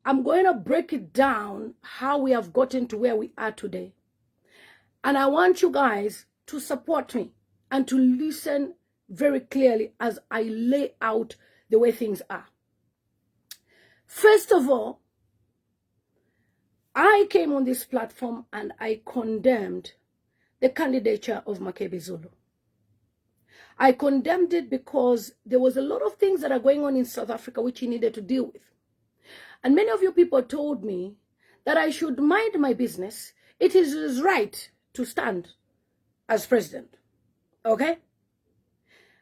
I'm going to break it down how we have gotten to where we are today. And I want you guys to support me and to listen very clearly as I lay out the way things are. First of all, I came on this platform and I condemned the candidature of Makebi Zulu. I condemned it because there was a lot of things that are going on in South Africa which he needed to deal with. And many of you people told me that I should mind my business. It is his right to stand as president. Okay?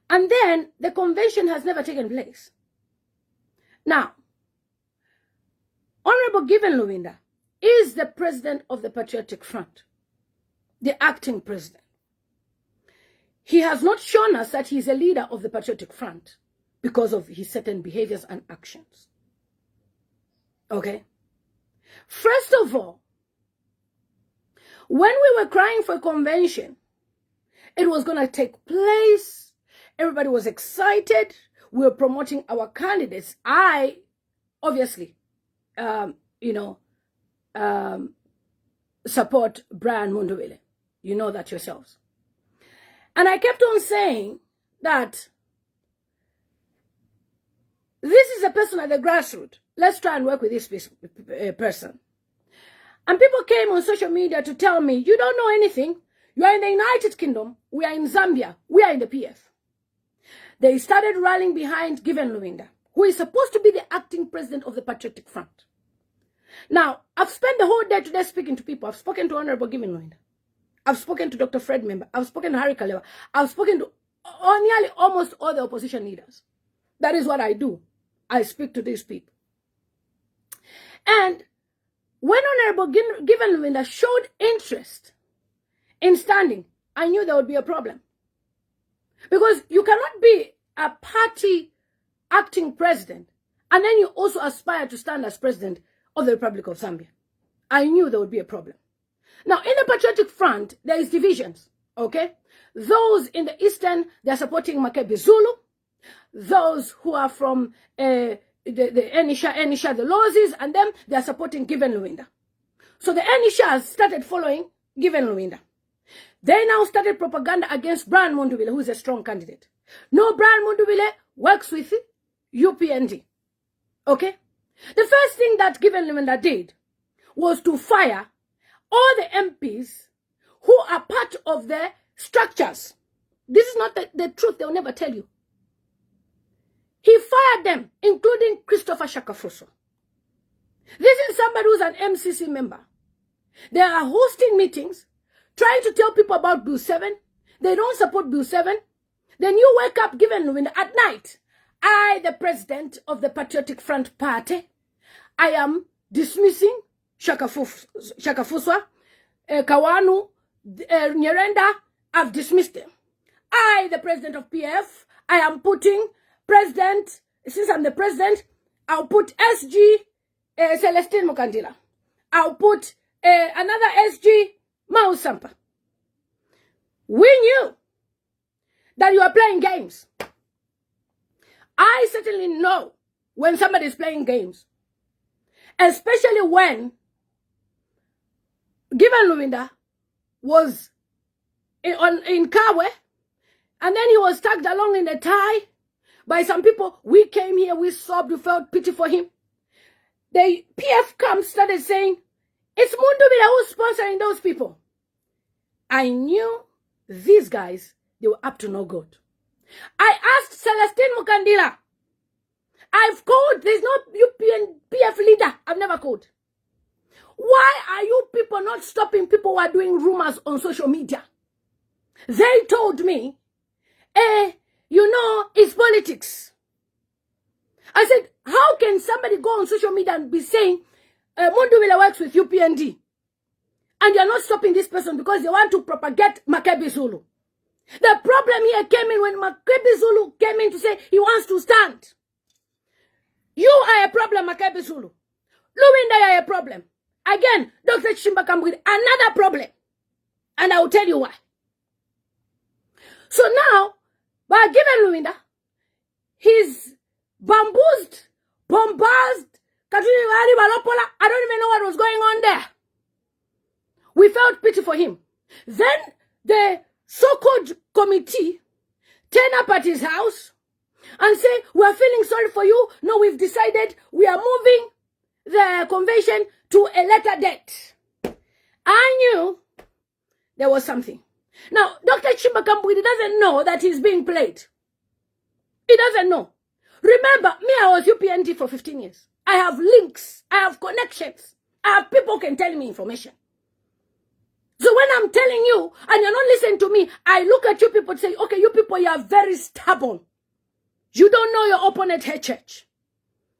And then the convention has never taken place. Now, Honorable Given Lubinda is the president of the Patriotic Front, the acting president. He has not shown us that he's a leader of the Patriotic Front because of his certain behaviors and actions. Okay? First of all, when we were crying for a convention, it was going to take place. Everybody was excited. We were promoting our candidates. I, obviously, support Brian Mundubile. You know that yourselves. And I kept on saying that this is a person at the grassroots. Let's try and work with this person. And people came on social media to tell me, you don't know anything. You are in the United Kingdom. We are in Zambia. We are in the PF. They started rallying behind Given Lubinda, who is supposed to be the acting president of the Patriotic Front. Now, I've spent the whole day today speaking to people. I've spoken to Honorable Given Lubinda. I've spoken to Dr. Fred Member. I've spoken to Harry Kalewa. I've spoken to nearly almost all the opposition leaders. That is what I do. I speak to these people. And when Honorable Given Lubinda showed interest in standing, I knew there would be a problem. Because you cannot be a party acting president and then you also aspire to stand as president of the Republic of Zambia. I knew there would be a problem. Now, in the Patriotic Front, there is divisions, okay? Those in the Eastern, they're supporting Makebi Zulu. Those who are from the Enisha, the Lozis, and them, they're supporting Given Lubinda. So the Enishas started following Given Lubinda. They now started propaganda against Brian Mundubile, who is a strong candidate. No, Brian Mundubile works with UPND. Okay? The first thing that Given Lubinda did was to fire all the MPs who are part of the structures. This is not the truth. They'll never tell you. He fired them, including Christopher Shakafuso. This is somebody who's an MCC member. They are hosting meetings, trying to tell people about Bill 7. They don't support Bill 7. Then you wake up, Given Lubinda, at night. I, the president of the Patriotic Front Party, I am dismissing Shakafuso, Kawanu, Nyerenda. I've dismissed them. I, the president of PF, I am putting president, since I'm the president, I'll put SG Celestine Mukandila. I'll put another SG Mao Sampa. We knew that you are playing games. I certainly know when somebody is playing games. Especially when Given Lubinda was in Kabwe, and then he was tagged along in a tie by some people. We came here, we sobbed, we felt pity for him. The PF camp started saying, it's Mundubile who's sponsoring those people. I knew these guys, they were up to no good. I asked Celestine Mukandila. I've called, there's no PF leader. I've never called. Why are you people not stopping people who are doing rumors on social media? They told me, it's politics. I said, how can somebody go on social media and be saying, Mundubile works with UPND, and you're not stopping this person because they want to propagate Makebi Zulu? The problem here came in when Makebi Zulu came in to say he wants to stand. You are a problem, Makebi Zulu. Lubinda, you are a problem. Again, Dr. Chishimba Kambwili, another problem. And I will tell you why. So now, by Given Lubinda, he's bamboozled, bombarded I don't even know what was going on there. We felt pity for him. Then the so-called committee turn up at his house and say, we are feeling sorry for you. No, we've decided we are moving the convention to a later date. I knew there was something. Now, Dr. Chishimba Kambwili doesn't know that he's being played. He doesn't know. Remember, me, I was UPND for 15 years. I have links. I have connections. I have people who can tell me information. So when I'm telling you, and you're not listening to me, I look at you people and say, okay, you people, you are very stubborn. You don't know your opponent, HH.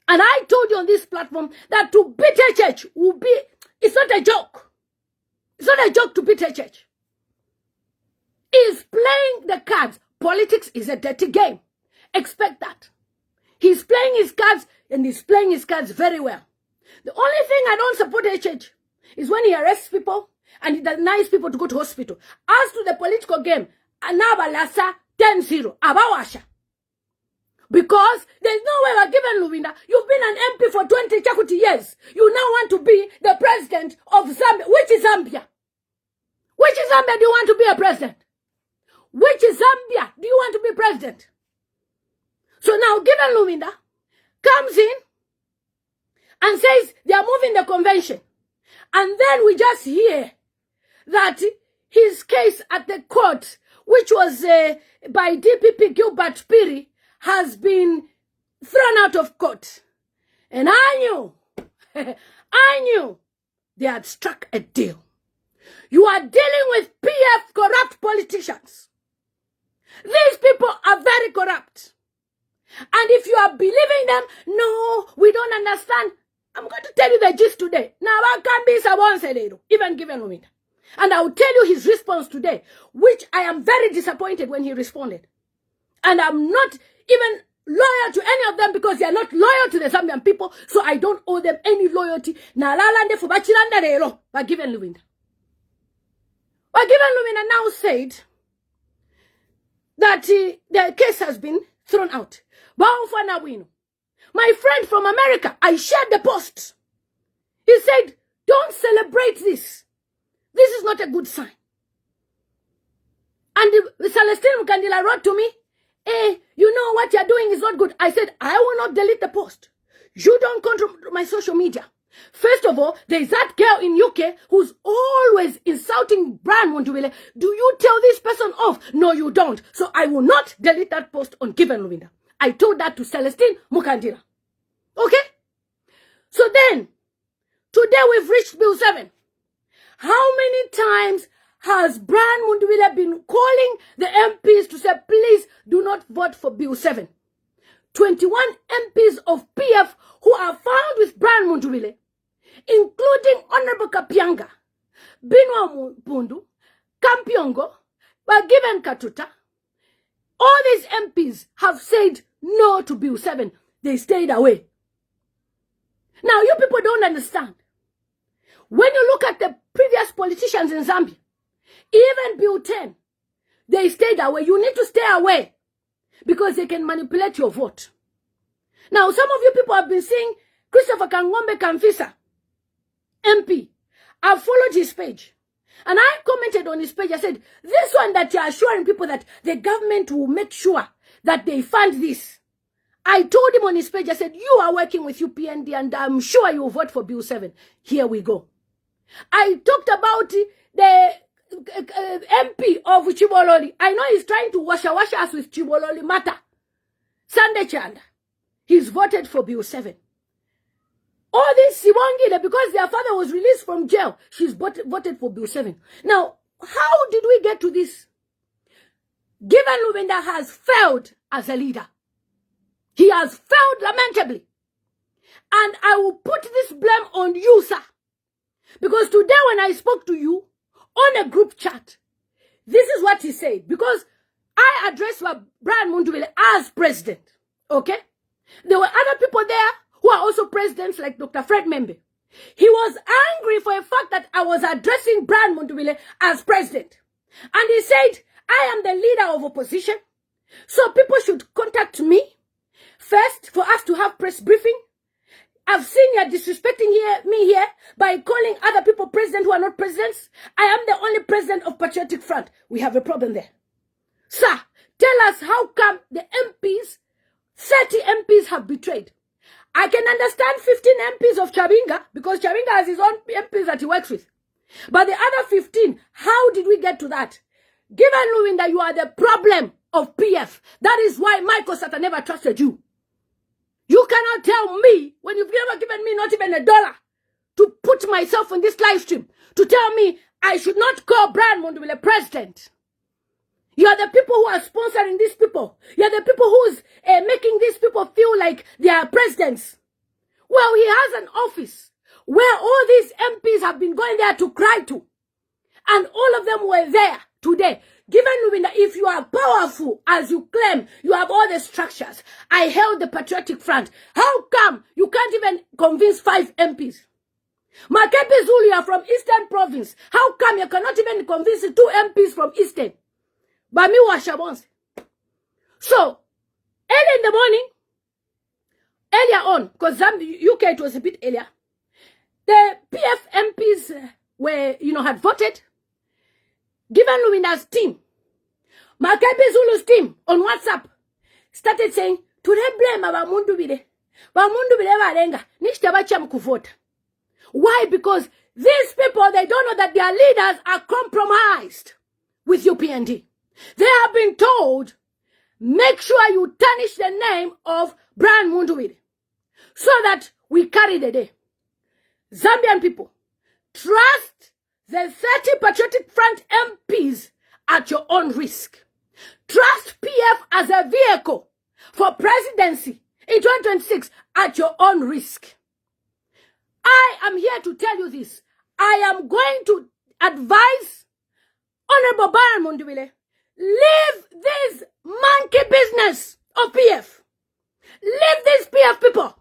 And I told you on this platform that to beat HH will be, it's not a joke. It's not a joke to beat HH. He's playing the cards. Politics is a dirty game. Expect that. He's playing his cards, and he's playing his cards very well. The only thing I don't support HH is when he arrests people and he denies people to go to hospital. As to the political game, Anabalasa 10-0. Abawasha. Because there's no way we're giving Lubinda. You've been an MP for 20 chakuti years. You now want to be the president of Zambia. Which is Zambia? Which is Zambia do you want to be a president? Which is Zambia do you want to be president? So now given Lubinda comes in and says they are moving the convention. And then we just hear that his case at the court, which was by DPP Gilbert Piri, has been thrown out of court. And I knew they had struck a deal. You are dealing with PF corrupt politicians. These people are very corrupt. And if you are believing them, no, we don't understand. I'm going to tell you the gist today. Now, I can't be someone even given Lubinda. And I will tell you his response today, which I am very disappointed when he responded. And I'm not even loyal to any of them because they are not loyal to the Zambian people, so I don't owe them any loyalty. Na lalande for bachilanda rero, but given Lubinda. But given Lubinda now said that the case has been thrown out. My friend from America, I shared the post. He said, don't celebrate this. This is not a good sign. And Celestine Mukandila wrote to me, you know what you're doing is not good. I said, I will not delete the post. You don't control my social media. First of all, there's that girl in UK who's always insulting Brian Mundubile. Do you tell this person off? No, you don't. So I will not delete that post on Given Lubinda. I told that to Celestine Mukandila. Okay? So then, today we've reached Bill 7. How many times has Brian Mundubile been calling the MPs to say, please do not vote for Bill 7? 21 MPs of PF who are found with Brian Mundubile, including Honorable Kapianga, Binwa Mpundu, Kampiongo, Bagiven Katuta. All these MPs have said no to Bill 7. They stayed away. Now, you people don't understand. When you look at the previous politicians in Zambia, even Bill 10, they stayed away. You need to stay away because they can manipulate your vote. Now, some of you people have been seeing Christopher Kangombe Kamfisa, MP. I've followed his page. And I commented on his page. I said, this one that you're assuring people that the government will make sure that they fund this. I told him on his page, I said, you are working with UPND and I'm sure you will vote for Bill 7. Here we go. I talked about the MP of Chibololi. I know he's trying to wash us with Chibololi matter. Sunday Chanda. He's voted for Bill 7. All this Sibongile, because their father was released from jail, she's voted for Bill 7. Now, how did we get to this? Given Lubinda has failed as a leader. He has failed lamentably. And I will put this blame on you, sir. Because today when I spoke to you on a group chat, this is what he said. Because I addressed Brian Mundubile as president. Okay? There were other people there who are also presidents like Dr. Fred Membe. He was angry for the fact that I was addressing Brian Mundubile as president. And he said, I am the leader of opposition. So people should contact me first for us to have press briefing. I've seen you disrespecting me here by calling other people president who are not presidents. I am the only president of Patriotic Front. We have a problem there. Sir, tell us how come the MPs, 30 MPs have betrayed. I can understand 15 MPs of Chabinga because Chabinga has his own MPs that he works with. But the other 15, how did we get to that? Given Lubinda, you are the problem of PF. That is why Michael Sata never trusted you. You cannot tell me, when you've never given me not even $1, to put myself on this live stream, to tell me I should not call Brian Mondubile president. You are the people who are sponsoring these people. You are the people who's making these people feel like they are presidents. Well, he has an office where all these MPs have been going there to cry to. And all of them were there today. Given Lubinda, if you are powerful, as you claim, you have all the structures. I held the Patriotic Front. How come you can't even convince 5 MPs? Makepe Zulu, you are from Eastern Province. How come you cannot even convince 2 MPs from Eastern? Bami Washabons. So, early in the morning, earlier on, because UK it was a bit earlier, the PF MPs were, had voted. Given Lubinda's team, Makepe Zulu's team on WhatsApp started saying, today blame Abamundubile. Bamundubile varenga. Nishtabacham kuvota. Why? Because these people, they don't know that their leaders are compromised with UPND. They have been told, make sure you tarnish the name of Brian Mundubile so that we carry the day. Zambian people, trust the 30 Patriotic Front MPs at your own risk. Trust PF as a vehicle for presidency in 2026 at your own risk. I am here to tell you this. I am going to advise Honorable Brian Mundubile, leave this monkey business of PF. Leave these PF people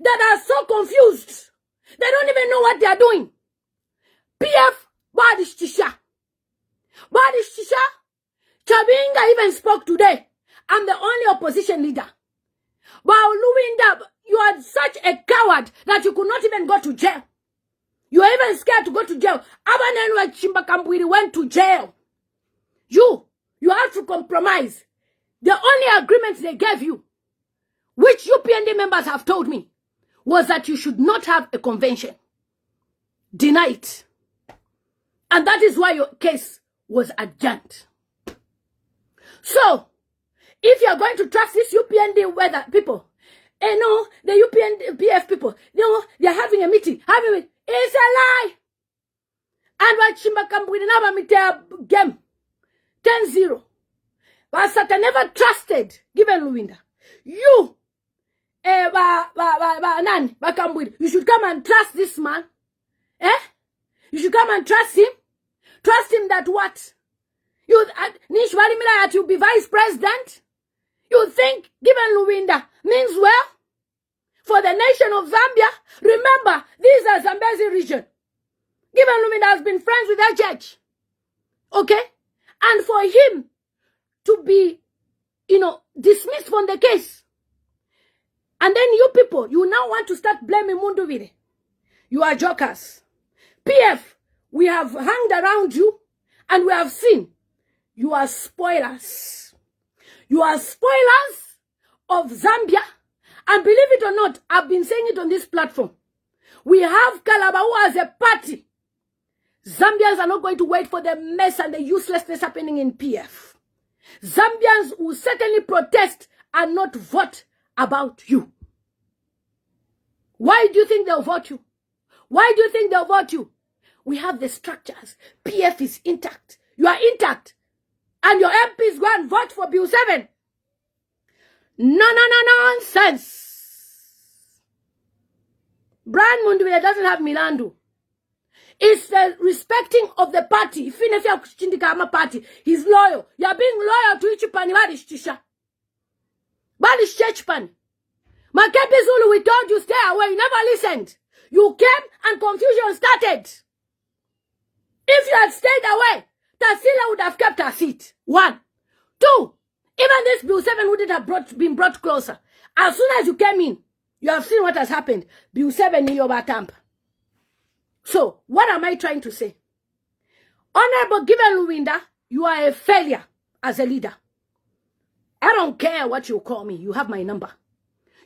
that are so confused. They don't even know what they are doing. PF, Badish Tisha. Badish Tisha, Chabinga even spoke today. I'm the only opposition leader. Wow, Lubinda, you are such a coward that you could not even go to jail. You are even scared to go to jail. Abanenwa Chishimba Kambwili went to jail. You have to compromise. The only agreement they gave you, which UPND members have told me, was that you should not have a convention. Deny it. And that is why your case was adjourned. So, if you are going to trust this UPND weather people, no, the UPND PF people, no, they are having a meeting. It's a lie. And what Chishimba Kambwili never meet a game. 10-0. But Satan never trusted, given Lubinda. You, Kambwili, you should come and trust this man. You should come and trust him. Trust him that what? You that you'll be vice president? You think, given Lubinda, means well? For the nation of Zambia? Remember, these are Zambezi region. Given Lubinda has been friends with their church. Okay? And for him to be, dismissed from the case. And then you people, you now want to start blaming Mundubile. You are jokers. PF, we have hung around you and we have seen you are spoilers. You are spoilers of Zambia. And believe it or not, I've been saying it on this platform. We have Kalabau as a party. Zambians are not going to wait for the mess and the uselessness happening in PF. Zambians will certainly protest and not vote about you. Why do you think they'll vote you? Why do you think they'll vote you? We have the structures. PF is intact. You are intact. And your MPs go and vote for Bill 7. No, nonsense. Brian Mundubile doesn't have Milandu. It's the respecting of the party. Party. He's loyal. You're being loyal to Ichipani. Badish Tisha. Badish Chechpani. Makepe Zulu, we told you stay away. You never listened. You came and confusion started. If you had stayed away, Tassila would have kept her seat. 1. 2. Even this Bill 7 wouldn't have been brought closer. As soon as you came in, You have seen what has happened. Bill 7 in your batamp. So, what am I trying to say? Honorable Given Lubinda, you are a failure as a leader. I don't care what you call me. You have my number.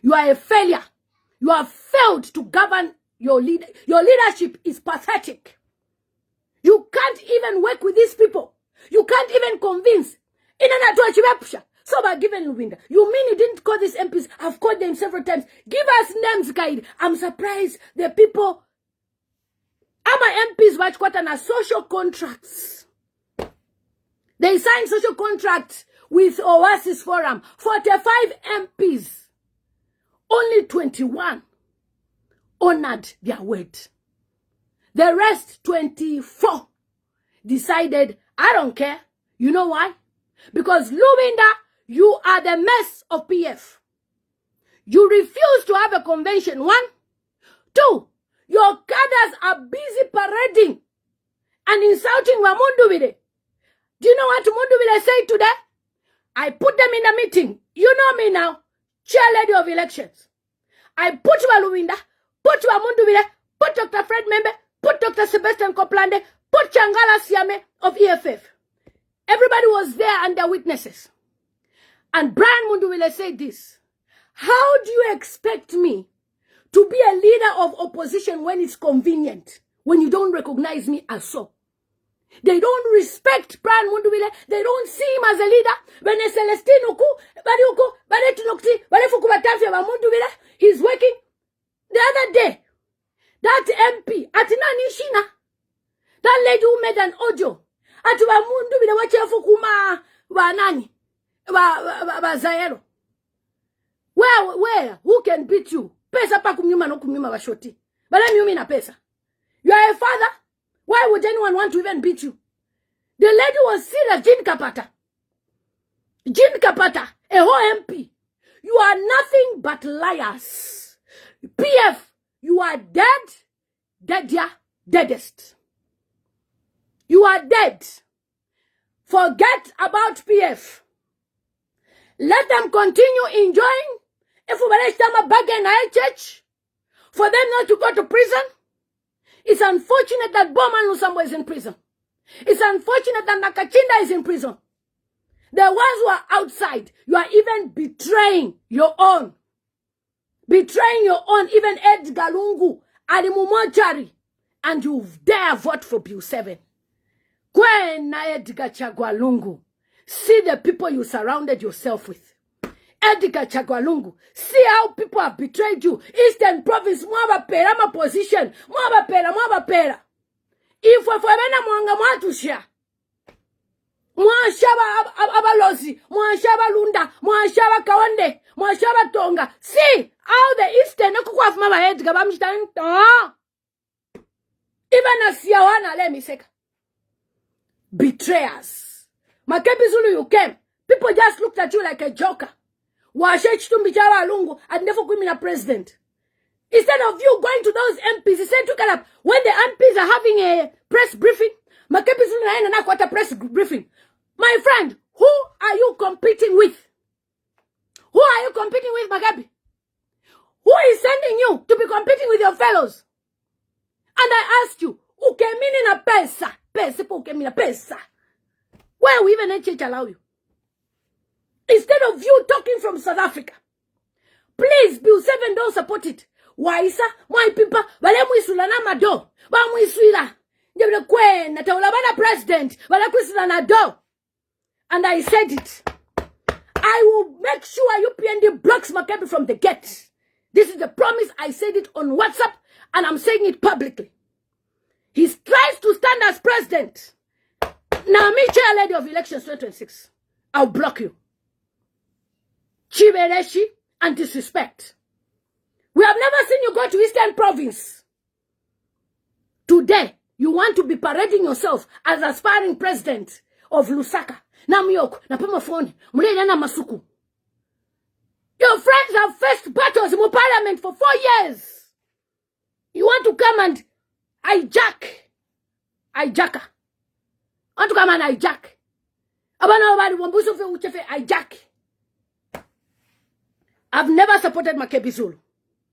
You are a failure. You have failed to govern your leader. Your leadership is pathetic. You can't even work with these people. You can't even convince. So by Given Lubinda, you mean you didn't call these MPs? I've called them several times. Give us names, guide. I'm surprised the people. Our MPs watch quarter na social contracts. They signed social contracts with Oasis Forum. 45 MPs. Only 21 honored their word. The rest 24 decided, I don't care. You know why? Because Lubinda, you are the mess of PF. You refuse to have a convention. 1. 2. Your cadres are busy parading and insulting Mundubile. Do you know what Mundubile said today? I put them in a meeting. You know me now. Chair lady of elections. I put Lubinda, put Mundubile, put Dr. Fred Membe, put Dr. Sebastian Koplande, put Changala Siame of EFF. Everybody was there and their witnesses. And Brian Mundubile said this. How do you expect me to be a leader of opposition when it's convenient? When you don't recognize me as so? They don't respect Brian Mundubile. They don't see him as a leader. When a Celestine Mundubile, he's working. The other day, that MP, Atina Nishina, that lady who made an audio, Atuwa Mundubile wachefu kuma wanani, Zayero. Where? Who can beat you? Pesa pa kumyuma no kumyuma washoti. But let me yumi na pesa. You are a father. Why would anyone want to even beat you? The lady was serious. Jean Kapata, a whole MP. You are nothing but liars. PF, you are dead, deadest. You are dead. Forget about PF. Let them continue enjoying. If we manage them a bag in our church, for them not to go to prison. It's unfortunate that Bowman Lusambo is in prison. It's unfortunate that Nakachinda is in prison. The ones who are outside, you are even betraying your own. Betraying your own, even Ed Galungu, Adimumochari, and you dare vote for Bill 7. Kwena Edgar Chagwalungu. See the people you surrounded yourself with. Edgar Chagwalungu. See how people have betrayed you. Eastern Province, mwaba pera ma position. Mwaba pera. If we fwebena mwanga mwatushia. Mwashaba abalozi. Mwashaba lunda. Mwashaba kawande. Mwashaba tonga. See how the Eastern kukwaf mama Edgar bamshita. Even as Yawana, let me say. Betrayers. Makebi Zulu, you came. People just looked at you like a joker. And never a president. Instead of you going to those MPs, he said to Kalap, when the MPs are having a press briefing, a press briefing. My friend, who are you competing with? Who are you competing with, Magabi? Who is sending you to be competing with your fellows? And I asked you, who came in a pesa? Pesa. Where will even HH allow you? Instead of you talking from South Africa, please, Bill 7 don't support it. Why, sir? My people, wale mwisula na mado. Wa mwisula. Njebele kwen, na taulabana president. Wale kwisula na do. And I said it. I will make sure UPND blocks Maccabi from the gate. This is the promise. I said it on WhatsApp, and I'm saying it publicly. He tries to stand as president. Now, me chair lady of elections 2026. I'll block you. Chivereshi and disrespect. We have never seen you go to Eastern Province. Today, you want to be parading yourself as aspiring president of Lusaka. Namiyoko, Napama Phone, Mulena Masuku. Your friends have faced battles in parliament for 4 years. You want to come and hijacker. Want to come and hijack. Hijack. I've never supported Makebi Zulu.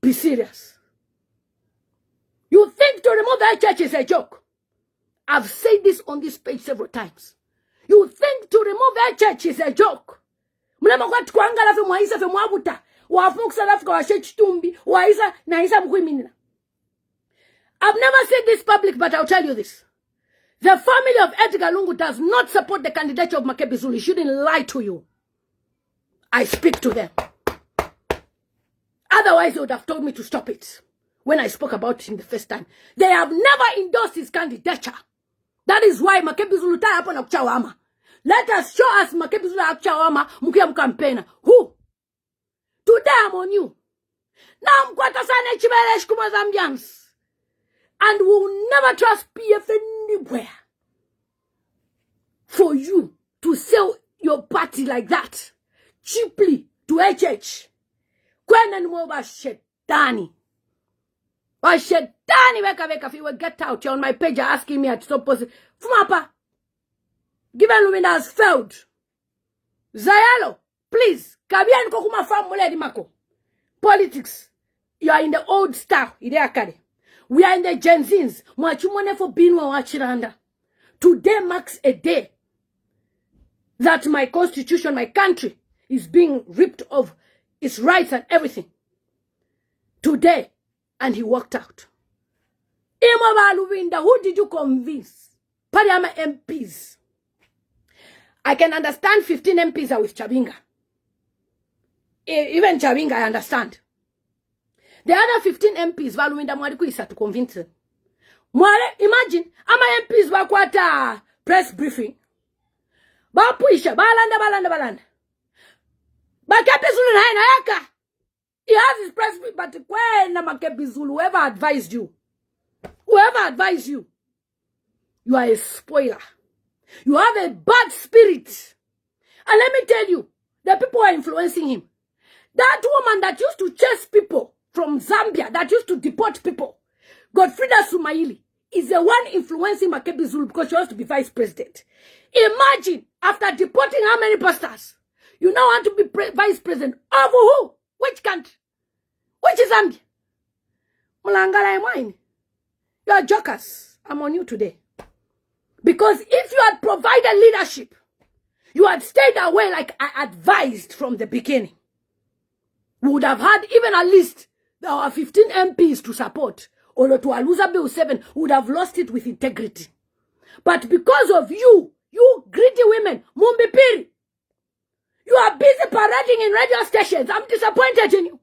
Be serious. You think to remove that church is a joke? I've said this on this page several times. You think to remove that church is a joke? I've never said this public, but I'll tell you this. The family of Edgar Lungu does not support the candidature of Makebi Zulu. He shouldn't lie to you. I speak to them. Otherwise, they would have told me to stop it when I spoke about him the first time. They have never endorsed his candidature. That is why Makebi Zulu tie up on Akchawama. Let us show us Makebi Zulu Akchawama Mukiam campaigner. Who? Today I'm on you. Now I'm Kwatasane Chibelesh Kumazambians. And we'll never trust PF anywhere. For you to sell your party like that cheaply to HH. Kwena ni mwa shetani. Wa shetani weka if you will get out. You're on my page asking me at stop posting. Fumapa. Given Lubinda has failed. Zayalo, please. Kabian kokuma fam muledi mako. Politics. You are in the old style. We are in the Gen Zs. Mwachumone for being wachiranda. Today marks a day that my constitution, my country, is being ripped of its rights and everything. Today, and he walked out. Lubinda, who did you convince? Parliament MPs. I can understand 15 MPs are with Chabinga. Even Chabinga, I understand. The other 15 MPs, Lubinda Mwalikuisa to convince them. Imagine, ama MPs wakwata press briefing. Bapuisha, balanda. Makebi Zulu na yaka. He has his press briefing, but when Makebi Zulu, whoever advised you, you are a spoiler. You have a bad spirit. And let me tell you, the people who are influencing him. That woman that used to chase people from Zambia, that used to deport people, Godfrida Sumaili, is the one influencing Makebi Zulu because she wants to be vice president. Imagine, after deporting how many pastors, you now want to be vice president of who? Which country? Which is Zambia? Mulangala mine. You are jokers. I'm on you today. Because if you had provided leadership, you had stayed away like I advised from the beginning. We would have had even at least our 15 MPs to support. Or to Aluza Bill 7 would have lost it with integrity. But because of you greedy women, Mumbi Piri, you are busy parading in radio stations. I'm disappointed in you.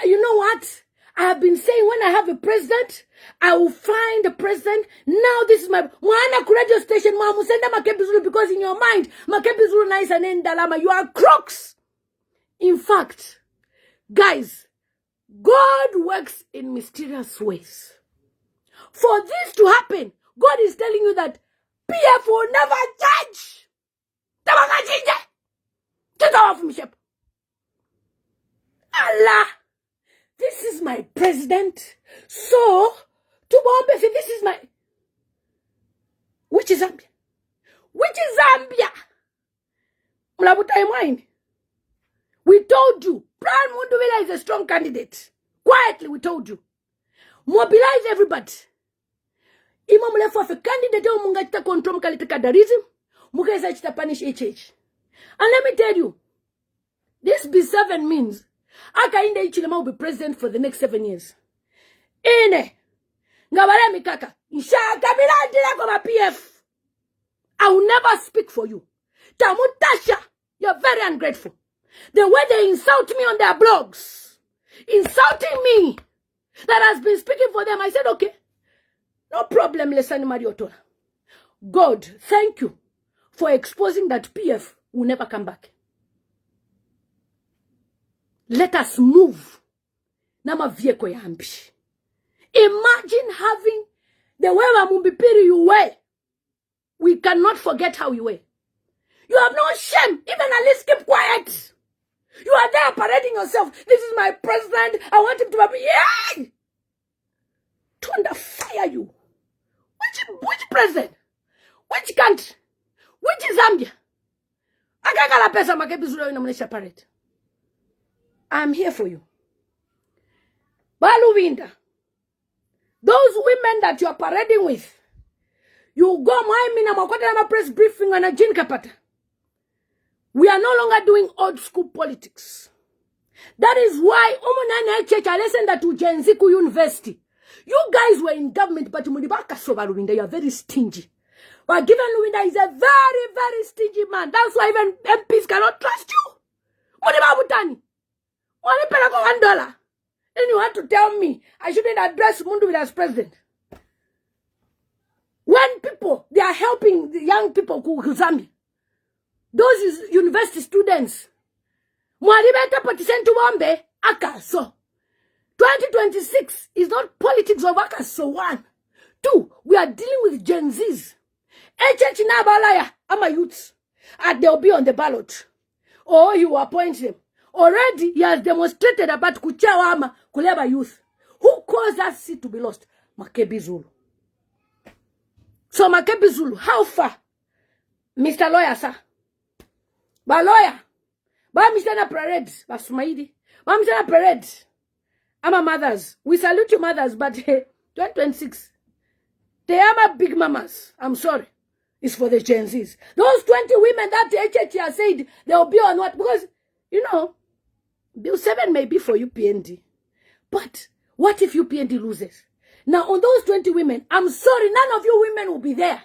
You know what? I have been saying when I have a president, I will find a president. Now this is my radio station. Musenda Makebi Zulu, because in your mind, Makebi Zulu nice and Ndalama. You are crooks. In fact, guys, God works in mysterious ways. For this to happen, God is telling you that PF will never judge. Allah, this is my president. So, this is my... Which is Zambia? Which is Zambia? We told you, Brian Munduvila is a strong candidate. Quietly, we told you. Mobilize everybody. Ima mlefu afe candidate o munga chita control mkalite kadarism. Muga isa chita punish HH. And let me tell you, this B7 means Aka inde Ichilema will be president for the next 7 years. Ine. Ngabare mikaka. Insha kabila ndila kwa PF. I will never speak for you. Tamutasha, you're very ungrateful. The way they insult me on their blogs, insulting me, that has been speaking for them, I said, okay, no problem, Lesani Mariotola. God, thank you for exposing that PF will never come back. Let us move. Nama vieko ya ambi. Imagine having the way Mumbipiri you were. We cannot forget how you were. You have no shame. Even at least keep quiet. You are there parading yourself. This is my president. I want him to be... Yeah! To under fire you. Which president? Which country? Which is Zambia? Akakala pesa Makebi Zulu inamnesha parade. I'm here for you. Lubinda, those women that you are parading with, you go my press briefing on a Jin Kapata. We are no longer doing old school politics. That is why Omonana Church I listened to Genziku University. You guys were in government, but Munibaka Soba Lubinda, you are very stingy. But given Lubinda is a very, very stingy man. That's why even MPs cannot trust you. Munibabutani. $1. Then you want to tell me I shouldn't address Mundu as president. When people, they are helping the young people Kuzami. Those is university students. Mwaribeta patisentu wambe akaso. 2026 is not politics of akaso. 1. 2, we are dealing with Gen Zs. HH Nabalaya, ama youths. And they'll be on the ballot. Or you appoint them. Already, he has demonstrated about Kuchawa ama Kuleba youth. Who caused that seat to be lost? Makebi Zulu. So Makebi Zulu, how far? Mr. Lawyer, sir. Ba lawyer. Ba Mr. Na parade. Ba Sumaidi. Ba Mr. Na parade. Ama mothers. We salute you mothers, but 2026. They are big mamas. I'm sorry. It's for the Gen Zs. Those 20 women that the HH has said they'll be on what? Because, you know, Bill 7 may be for UPND. But what if UPND loses? Now, on those 20 women, I'm sorry, none of you women will be there.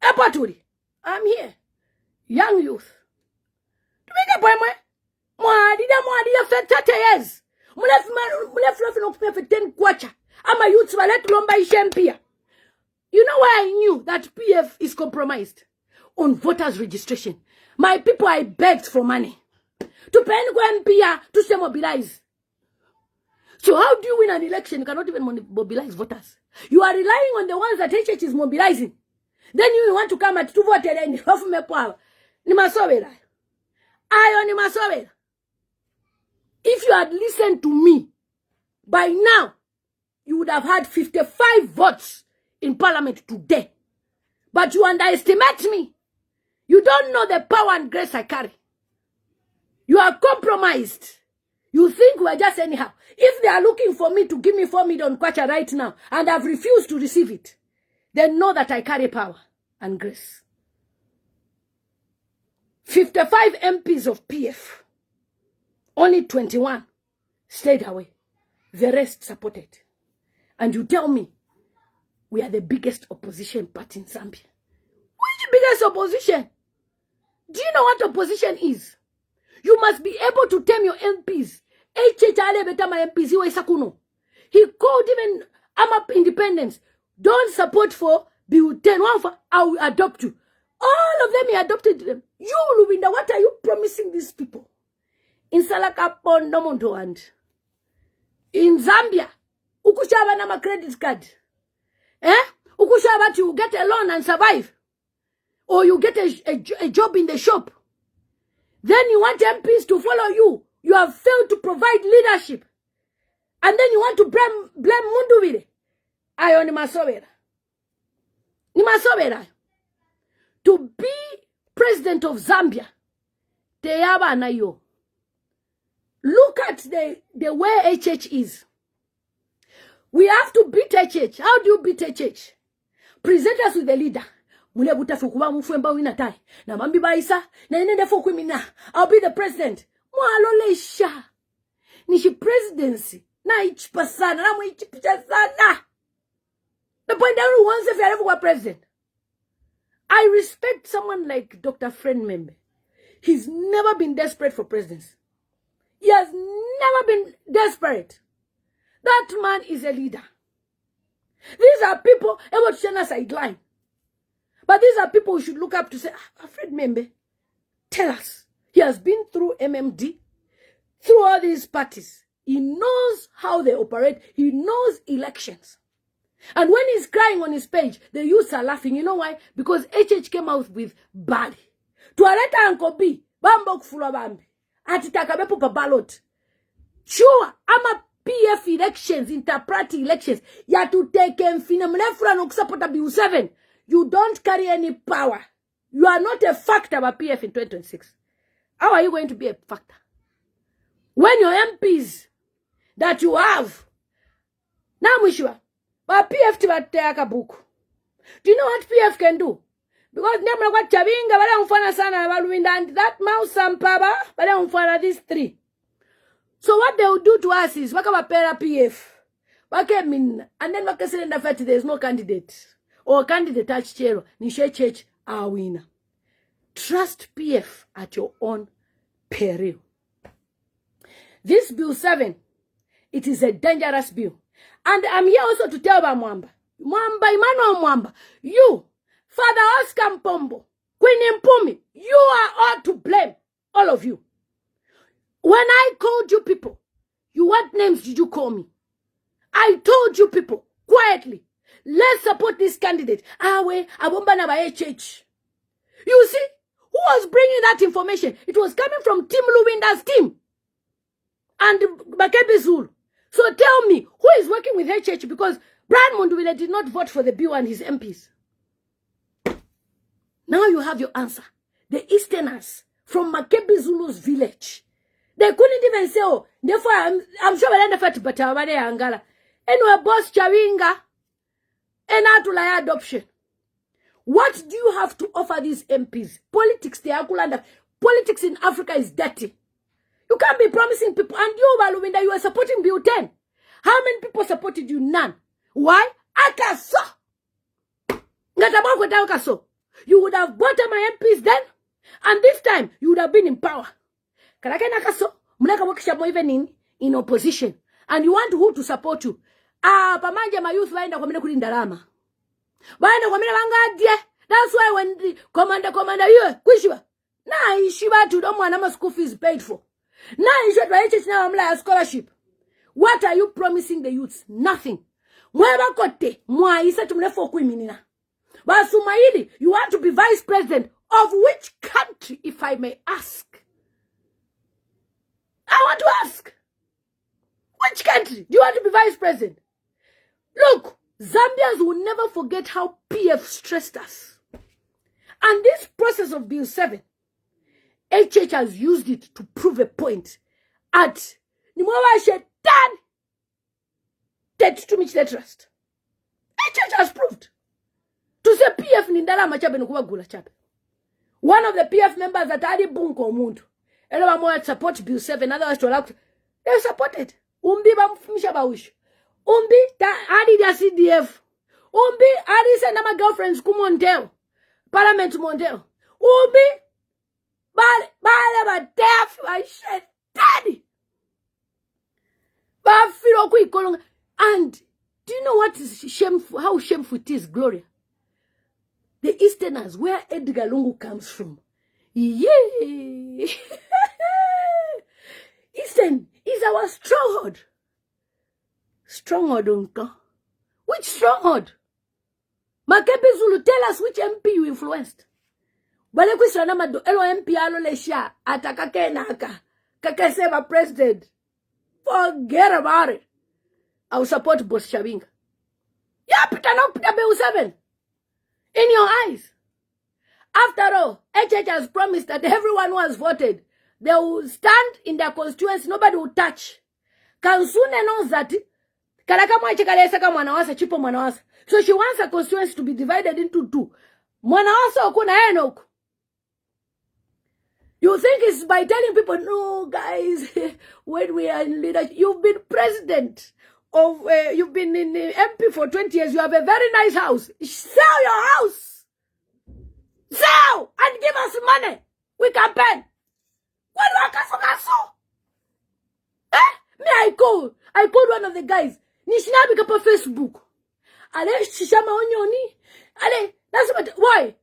Epaturi, I'm here. Young youth. Mwadida for 30 years. For 10 kwacha. Ama youths walet lomba ishempia. You know why I knew that PF is compromised? On voters registration. My people, I begged for money. To pay MPS to say mobilize. So how do you win an election? You cannot even mobilize voters. You are relying on the ones that HH is mobilizing. Then you want to come at 2 vote and half me power. Nimasovera. Ayo nimasovera. If you had listened to me, by now, you would have had 55 votes in parliament today. But you underestimate me. You don't know the power and grace I carry. You are compromised. You think we're just anyhow. If they are looking for me to give me 4 million kwacha right now, and I've refused to receive it, then know that I carry power and grace. 55 MPs of PF. Only 21 stayed away. The rest supported. And you tell me, we are the biggest opposition party in Zambia. Which biggest opposition? Do you know what opposition is? You must be able to tell your MPs. He called even AMAP independence. Don't support for Bill 10. I will adopt you. All of them, he adopted them. You, Lubinda, what are you promising these people? In Salaka Pondomonto and in Zambia, ukushaba na credit card. Ukushaba you get a loan and survive. Or you get a job in the shop. Then you want MPs to follow you. You have failed to provide leadership. And then you want to blame Munduvire. Ayo ni masobera. Ni masobera. To be president of Zambia, teyaba na yo. Look at the way HH is. We have to beat HH. How do you beat HH? Present us with the leader. I'll be the president. Nishi presidency. Na ichi pasana. Na mu ichi pichasana. The point that wants if you ever president. I respect someone like Dr. Fred Membe. He's never been desperate for presidency. He has never been desperate. That man is a leader. These are people able to share a sideline. But these are people who should look up to say, Fred Membe, tell us. He has been through MMD, through all these parties. He knows how they operate. He knows elections. And when he's crying on his page, the youths are laughing. You know why? Because HH came out with bad. Tualeta Uncle B, Bambok Fula Bambi, Atitakabepo pa ballot. Sure, ama PF elections, interparty elections, ya to take and finamlefra no support Bill 7. You don't carry any power. You are not a factor about PF in 2026. How are you going to be a factor? When your MPs that you have, now Mishua, but PF to take a book. Do you know what PF can do? Because never got Chabinga, but I don't find sana Lubinda and that mouse and Paba, but I don't find these three. So what they will do to us is waka pera PF. Waka min and then waka send the fact there is no candidate. Or candidate touch chair, Nisha Church our winner. Trust PF at your own peril. This Bill 7, it is a dangerous bill. And I'm here also to tell about Mwamba, Emmanuel Mwamba, you, Father Oscar Mpombo, Queen Mpumi, you are all to blame, all of you. When I called you people, what names did you call me? I told you people, quietly, let's support this candidate. You see, who was bringing that information? It was coming from Team Lubinda's team. And Makebi Zulu. So tell me, who is working with HH? Because Brian Munduwile did not vote for the bill and his MPs. Now you have your answer. The Easterners from Makebi Zulu's village. They couldn't even say, oh, therefore I'm sure we'll end up but Angala. Anyway, boss Chawinga and Atulaya adoption. What do you have to offer these MPs? Politics, politics in Africa is dirty. You can't be promising people. And you, Lubinda, you are supporting Bill 10. How many people supported you? None. Why? Akaso. You would have bought my MPs then. And this time, you would have been in power. Even in opposition. And you want who to support you? Pamanja my youth waenda kwa kulindarama. Waenda kwa wangadie. That's why when the commander you kushwa. Na ishiba to don't want school fees paid for. Now you should write it now a scholarship. What are you promising the youths? Nothing. Mweba kote, mwa isa tumlefo kuiminina. Basumaili, you want to be vice president of which country, if I may ask? I want to ask. Which country do you want to be vice president? Look, Zambians will never forget how PF stressed us. And this process of Bill 7, HH has used it to prove a point at Nimwawa Shetan to which they trust. HH has proved to say PF Nindala Machabe Nukuwa Gula Chabe. One of the PF members that Adi Bunko Muntu, Elo Moya support Bill 7, otherwise to allow, they supported. Umbi Bamfisha Baush. Umbi Adi da CDF. Umbi Adi send my girlfriends Kumontel. Parliament Montel. Umbi But deaf, I said, Daddy. And do you know what is shameful? How shameful it is, Gloria? The Easterners, where Edgar Lungu comes from. Yeah. Eastern is our stronghold. Stronghold, uncle. Which stronghold? Makebi Zulu, tell us which MP you influenced. Bale kwisana mado elo MP alo lesha atakake naka kakasema president. Forget about it. I will support Boss Chabinga. Yeah, pita Bill 7. In your eyes. After all, HH has promised that everyone who has voted, they will stand in their constituency, nobody will touch. Kansune knows that so she wants her constituency to be divided into two. You think it's by telling people, no, guys, when we are in leadership, you've been president of, you've been in MP for 20 years, you have a very nice house. Sell your house. Sell and give us money. We campaign. What do I Me, I called one of the guys. Nishinabi kapa Facebook. Ale, shishama onyoni. Ale, that's what, why?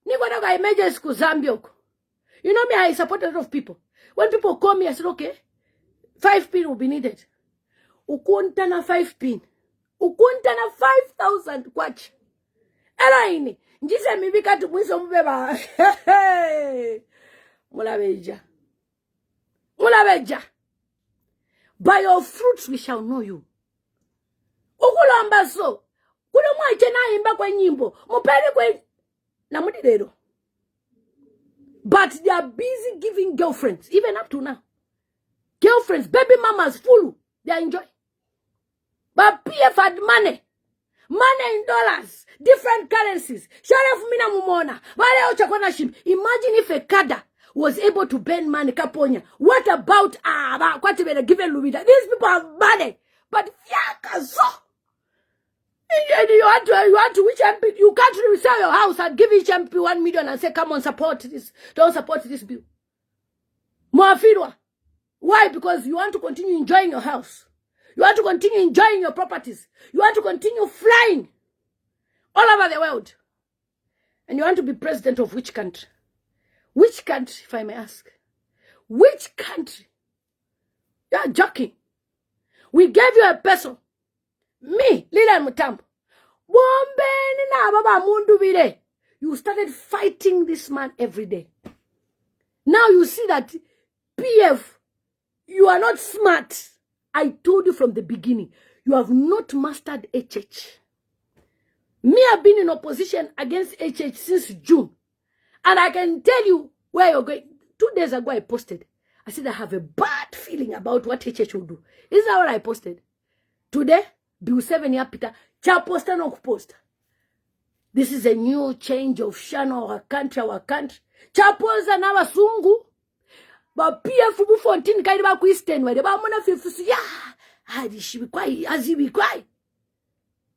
Niko naga emergency ku Zambia. You know me, I support a lot of people. When people call me, I said, okay, 5 pin will be needed. Ukuntana 5 pin. Ukuntana 5,000 kwach. Ela ini. Njise mibika tumuiso mbeba. Mulabeja. Mulabeja. By your fruits we shall know you. Ukulamba so. Kulo mwache na imba kwa nyimbo. Mupele kwe. Na mudidero. But they are busy giving girlfriends, even up to now. Girlfriends, baby mamas, full. They are enjoying. But PF had money. Money in dollars. Different currencies. Sharaf mina mumona. Imagine if a kada was able to bend money kaponya. What about what given Lubinda? These people have money. But so. You want to which MP? You can't really sell your house and give each MP 1 million and say, come on, support this. Don't support this bill. Moafirwa. Why? Because you want to continue enjoying your house. You want to continue enjoying your properties. You want to continue flying all over the world. And you want to be president of which country? Which country, if I may ask? Which country? You are joking. We gave you a peso. Me, Lila Mutambo. You started fighting this man every day. Now you see that PF, you are not smart. I told you from the beginning, you have not mastered HH. Me, I've been in opposition against HH since June. And I can tell you where you're going. 2 days ago, I posted. I said, I have a bad feeling about what HH will do. This is what I posted. Today, Bill 7 year Peter, Chaposta no post. This is a new change of channel, our country. Chaposta na wasungu. But PF bu 14 kaidi ba ku Eastern where ba mona fifusu ya. Hadi shi bi kwai, azibi kwai.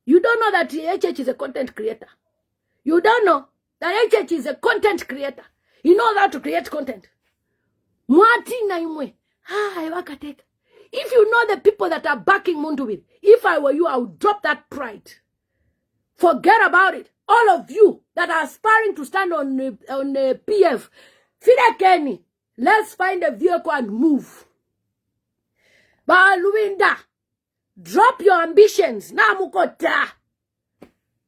You don't know that HH is a content creator. You don't know that HH is a content creator. He knows how to create content. Mwati na imwe. Wakateka. If you know the people that are backing Mundubile, if I were you, I would drop that pride. Forget about it. All of you that are aspiring to stand on the PF, Fida Kenny, let's find a vehicle and move. But Lubinda, drop your ambitions. Na mukota.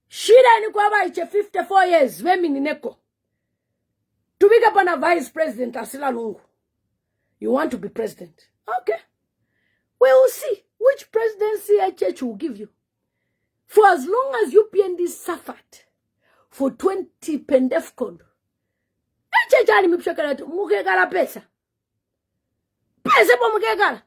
Shida ni kwa iche 54 years. Wemi nineko. To be a vice president, Asila Lungu. You want to be president. Okay. We will see which presidency HH will give you. For as long as you PND suffered for 20 pendefcon, HH ani mipshakala tu mukegala pesa. Pesa po mukegala.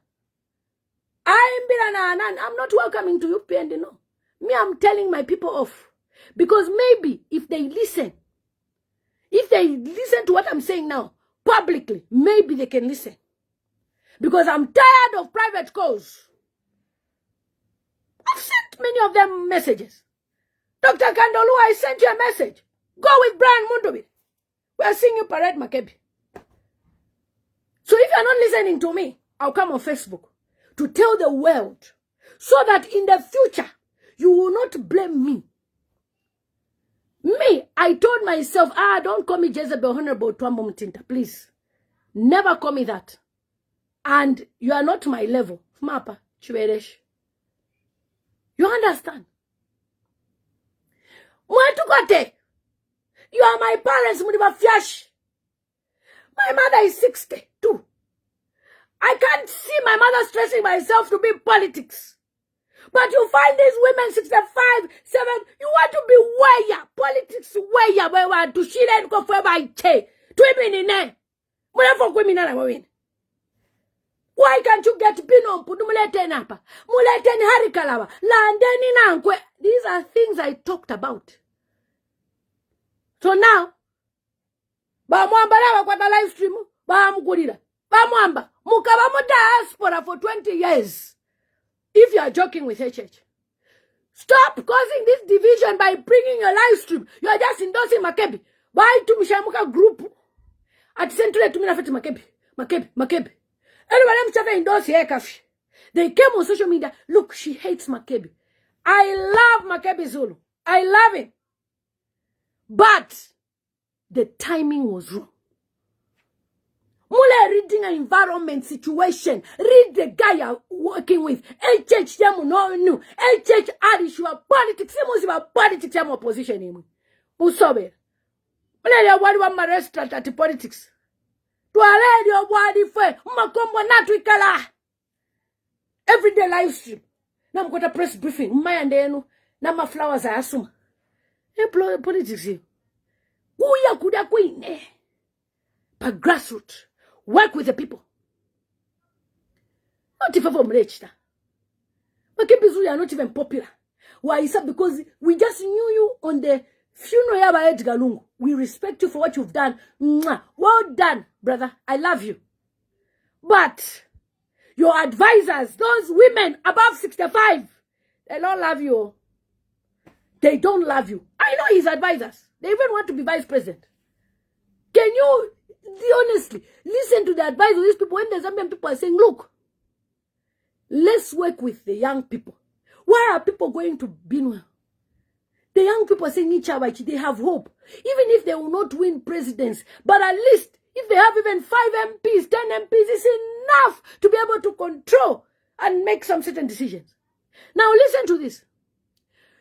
I'm not welcoming to you PND, no. Me, I'm telling my people off. Because maybe if they listen to what I'm saying now, publicly, maybe they can listen. Because I'm tired of private calls. I've sent many of them messages. Dr. Kandolu, I sent you a message. Go with Brian Mundubile. We are seeing you parade Makebi. So if you're not listening to me, I'll come on Facebook to tell the world so that in the future, you will not blame me. Me, I told myself, don't call me Jezebel Honorable Twambo Mtinta, please. Never call me that. And you are not my level. Mapa, Chiweresh. You understand? You are my parents, my mother is 62. I can't see my mother stressing myself to be politics. But you find these women 65, 7, you want to be where politics where we want to share and go for my che. Why can't you get pinon pudumulete napa? Mulete ni harikalawa. Landeni nankwe. These are things I talked about. So now, Bamwamba lawa kwa live stream, Bamugurira. Bamwamba, Mukabamo diaspora for 20 years. If you are joking with HH. Stop causing this division by bringing a live stream. You are just endorsing Makebi. Why to Mishamuka group? At Central to Minafet Makebi. Everybody endorse here, Kafi. They came on social media. Look, she hates Makebi. I love Makebi Zulu. I love him. But the timing was wrong. Mule reading an environment situation. Read the guy you're working with. HH yamu no. HH adishua politics. Yamu politics yamu opposition yamu. Musobe. Mule ya wadi wa ma restaurant ati politics. Tuwaledi ya wadi fwe. Makombo natu ikala. Everyday live stream. Na mkota press briefing. Mmayande yenu. Na ma flowers ayasuma. Politics hiyo. Kuya kuda kuine. but grassroots. Work with the people. Not even from rich. But you are not even popular. Why is that? Because we just knew you on the funeral of Edgar Lungu. We respect you for what you've done. Mwah. Well done, brother. I love you. But your advisors, those women above 65, they don't love you. They don't love you. I know his advisors. They even want to be vice president. Can you honestly listen to the advice of these people when the Zambian people are saying, look, let's work with the young people. Why are people going to Benue? The young people are saying they have hope. Even if they will not win presidents, but at least if they have even 5 MPs, 10 MPs, it's enough to be able to control and make some certain decisions. Now listen to this.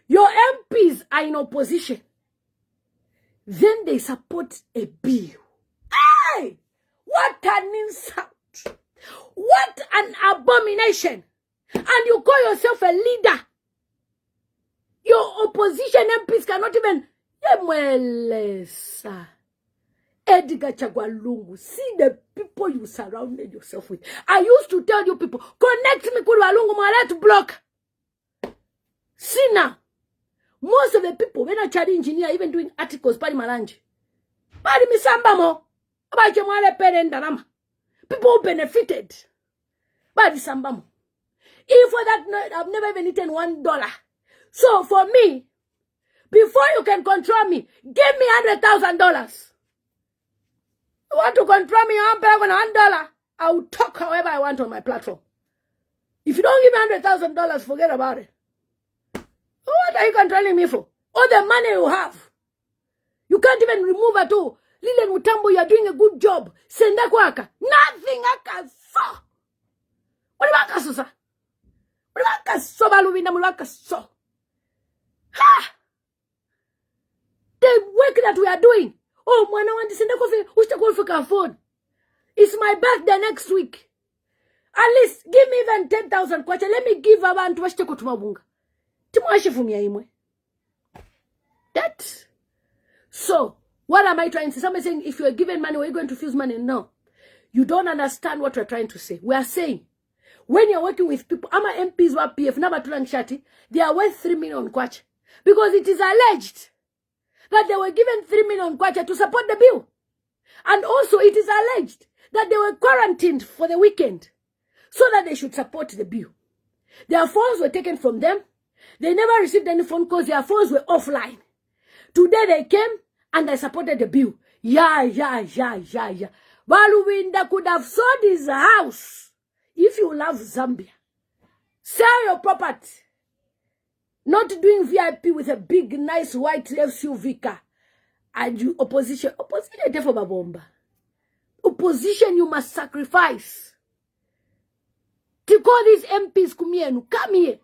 Your MPs are in opposition. Then they support a bill. Hey! What an insult! What an abomination! And you call yourself a leader. Your opposition MPs cannot even... Edgar Chagwalungu, see the people you surrounded yourself with. I used to tell you people, connect me with Walungu, my to block. See now, most of the people, when I charge engineer, even doing articles, pari malanji. Pari misamba mo. About your mother pen. People who benefited. Pari sambamo. If for that night, I've never even eaten $1. So for me, before you can control me, give me $100,000. You want to control me, I'm paying $1. I will talk however I want on my platform. If you don't give me $100,000, forget about it. What are you controlling me for? All the money you have. You can't even remove at all. Lilian Mutambo, you are doing a good job. Senda kwaka. Nothing I can saw. What about Kasusa? What about Kasoba Lubinda Mulaka so? Ha! The work that we are doing. Oh, mwana want to send a coffee. Who's the coffee can afford? It's my birthday next week. At least give me even 10,000 kwacha. Let me give abantu washite kutumabunga. That. So, what am I trying to say? Somebody saying, if you are given money, are you going to refuse money? No. You don't understand what we're trying to say. We are saying, when you're working with people, ama MPs wa PF, Nabatula Nshati, they are worth 3 million kwacha. Because it is alleged that they were given 3 million kwacha to support the bill. And also, it is alleged that they were quarantined for the weekend so that they should support the bill. Their phones were taken from them. They never received any phone calls. Their phones were offline. Today they came and they supported the bill. Yeah. Lubinda could have sold his house if you love Zambia. Sell your property. Not doing VIP with a big, nice white SUV car. And you opposition. Opposition is for Babomba. Opposition you must sacrifice. To call these MPs come here.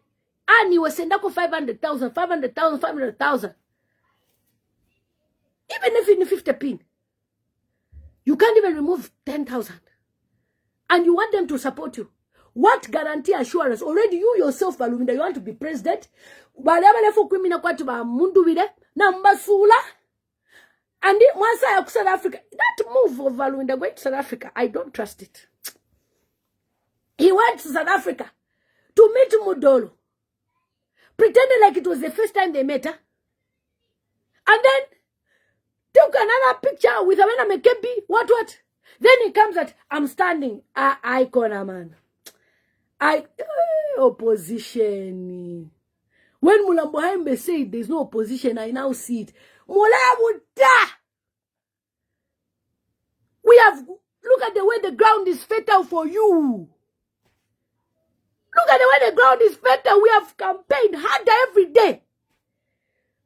And you were sending 500,000, 500,000, 500,000. Even if in 50 pin, you can't even remove 10,000. And you want them to support you. What guarantee assurance? Already you yourself, Lubinda, you want to be president. And then once I South Africa, that move of Lubinda going to South Africa, I don't trust it. He went to South Africa to meet Mudolo. Pretended like it was the first time they met her. And then took another picture with Awena Mekebi. What? Then he comes at, I'm standing. Icon, man. Opposition. When Mulambo Haimbe said there's no opposition, I now see it. Mulabuda! We have, look at the way the ground is fertile for you. Look at the way the ground is fertile. We have campaigned harder every day.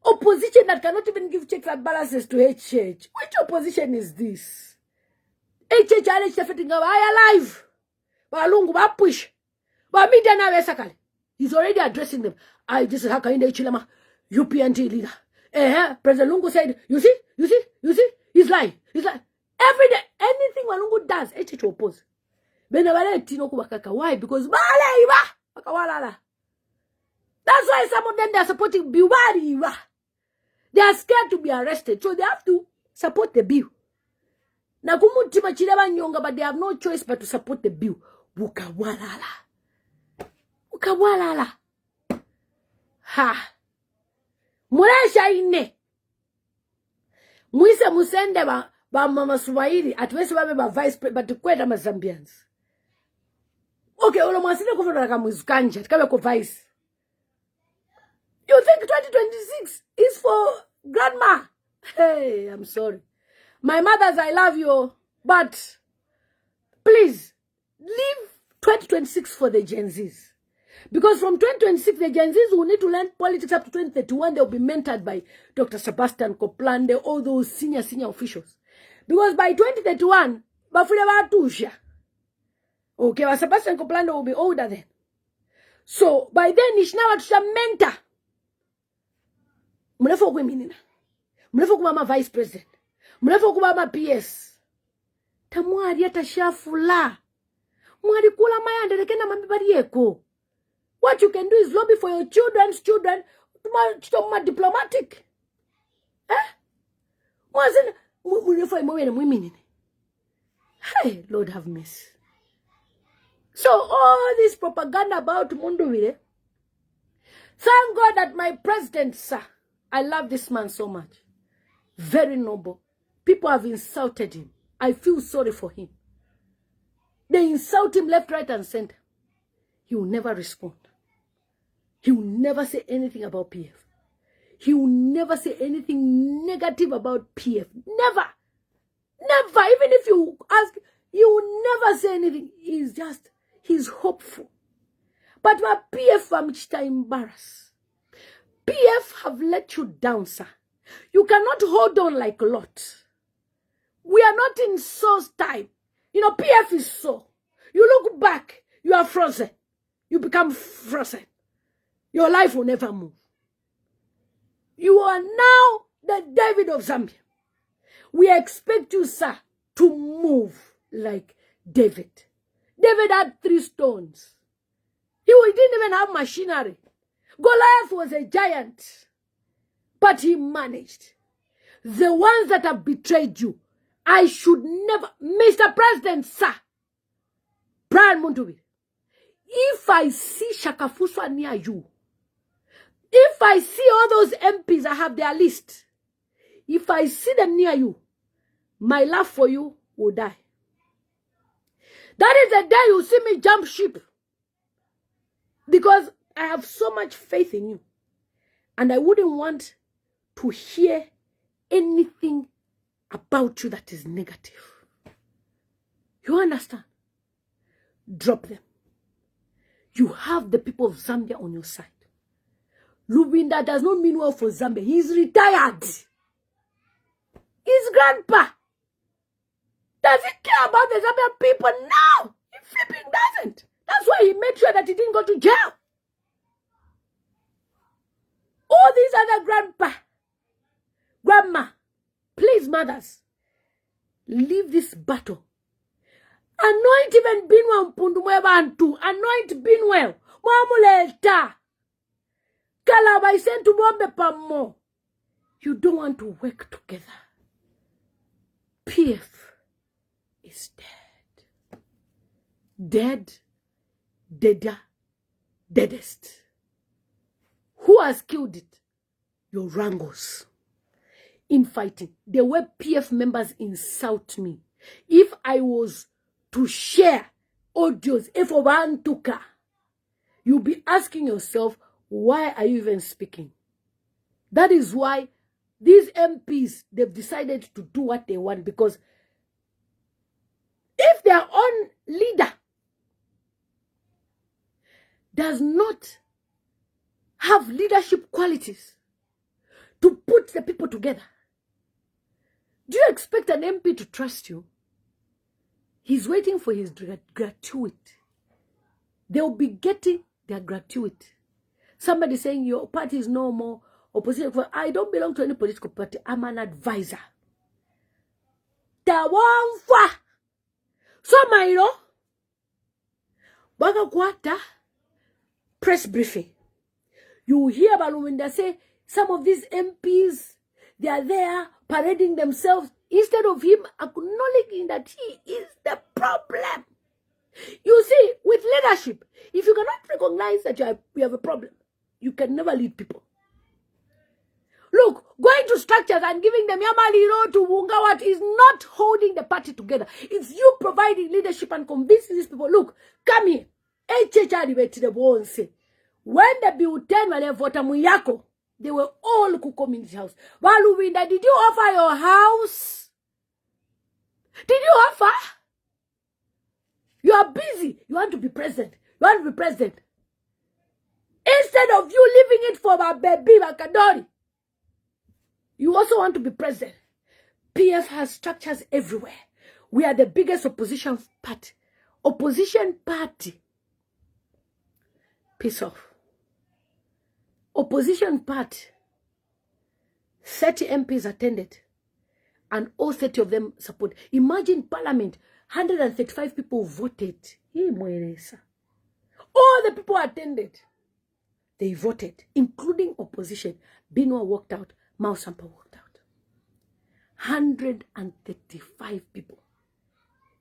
Opposition that cannot even give checks and balances to HH. Which opposition is this? HH are alive. Balungu ba push. Ba media na wesakale. He's already addressing them. This is Hakainde Chilama, UPNT leader. President Lungu said, you see? He's lying. Every day, anything Walungu does, HH will oppose. Why? Because that's why some of them they are supporting Biwari. They are scared to be arrested, so they have to support the bill. Na kumutima chileba nyonga, but they have no choice but to support the bill. Ukawalala. Ha. Muresha ine. Mwise musende ba mama Swahili. Atuwesi wabe ba vice president. But tukweta ma Zambians. Okay, ulo mwasine kufuna kama muzikanja. Kama ko vice. You think 2026 is for grandma? Hey, I'm sorry. My mothers, I love you. But please, leave 2026 for the Gen Zs. Because from 2026, the Gen Zs will need to learn politics up to 2031. They'll be mentored by Dr. Sebastian Coplande, all those senior officials. Because by 2031, okay, Sebastian Coplande will be older then. So by then, Nishnawa to mentor. Mrefu kuminina. Mrefu kumama vice president. Mrefu kumama PS. Tamuari yata shafula. Mwari kula mayande lekena mambibari yeko. What you can do is lobby for your children's children to be diplomatic. Mwazina mrefu imowene mwiminine. Hey, Lord have mercy. So all this propaganda about Munduvire. Thank God that my president, sir, I love this man so much. Very noble. People have insulted him. I feel sorry for him. They insult him left, right, and center. He will never respond. He will never say anything about PF. He will never say anything negative about PF. Never. Never. Even if you ask, he will never say anything. He's hopeful. But my PF famchita embarrassed. PF have let you down, sir. You cannot hold on like a lot. We are not in Saul's time. You know, PF is so. You look back, you are frozen. You become frozen. Your life will never move. You are now the David of Zambia. We expect you, sir, to move like David. David had 3 stones. He didn't even have machinery. Goliath was a giant. But he managed. The ones that have betrayed you, I should never... Mr. President, sir, Brian Mundubi, if I see Shakafuswa near you, if I see all those MPs, I have their list. If I see them near you, my love for you will die. That is the day you see me jump ship. Because I have so much faith in you. And I wouldn't want to hear anything about you that is negative. You understand? Drop them. You have the people of Zambia on your side. Lubinda does not mean well for Zambia. He's retired. His grandpa. Does he care about the Zambian people? No. He flipping doesn't. That's why he made sure that he didn't go to jail. All these other grandma, please, mothers, leave this battle. Anoint even Binwell Mpundumwe Bantu. Anoint Binwell. Mwamuleta. Kalaba isentu bombe pamo. You don't want to work together. PF is dead. Dead. Deader. Deadest. Who has killed it? Your wrangles. Infighting. The way PF members insult me. If I was to share audios, if Obantuka, you'll be asking yourself, why are you even speaking? That is why these MPs, they've decided to do what they want, because if their own leader does not have leadership qualities to put the people together, do you expect an MP to trust you? He's waiting for his gratuity. They'll be getting their gratuity. Somebody saying your party is no more opposition. I don't belong to any political party. I'm an advisor. Tawamfa. So Mairo. Baga kwata. Press briefing. You hear about Lubinda say some of these MPs, they are there parading themselves. instead of him acknowledging that he is the problem. You see, with leadership, if you cannot recognize that you have a problem, you can never lead people. Look, going to structures and giving them Yamaliro to Wungawat is not holding the party together. It's you providing leadership and convincing these people, look, come here. When the Bill-10 wale vota muyako, they were all kukom in his house. Lubinda, did you offer your house? Did you offer? You are busy. You want to be president. You want to be president. Instead of you leaving it for my baby, Makadori, you also want to be president. PF has structures everywhere. We are the biggest opposition party. Opposition party. Piss off. Opposition party. 30 MPs attended. And all 30 of them support. Imagine parliament. 135 people voted. All the people attended. They voted, including opposition. Binwa walked out. Mausampa walked out. 135 people.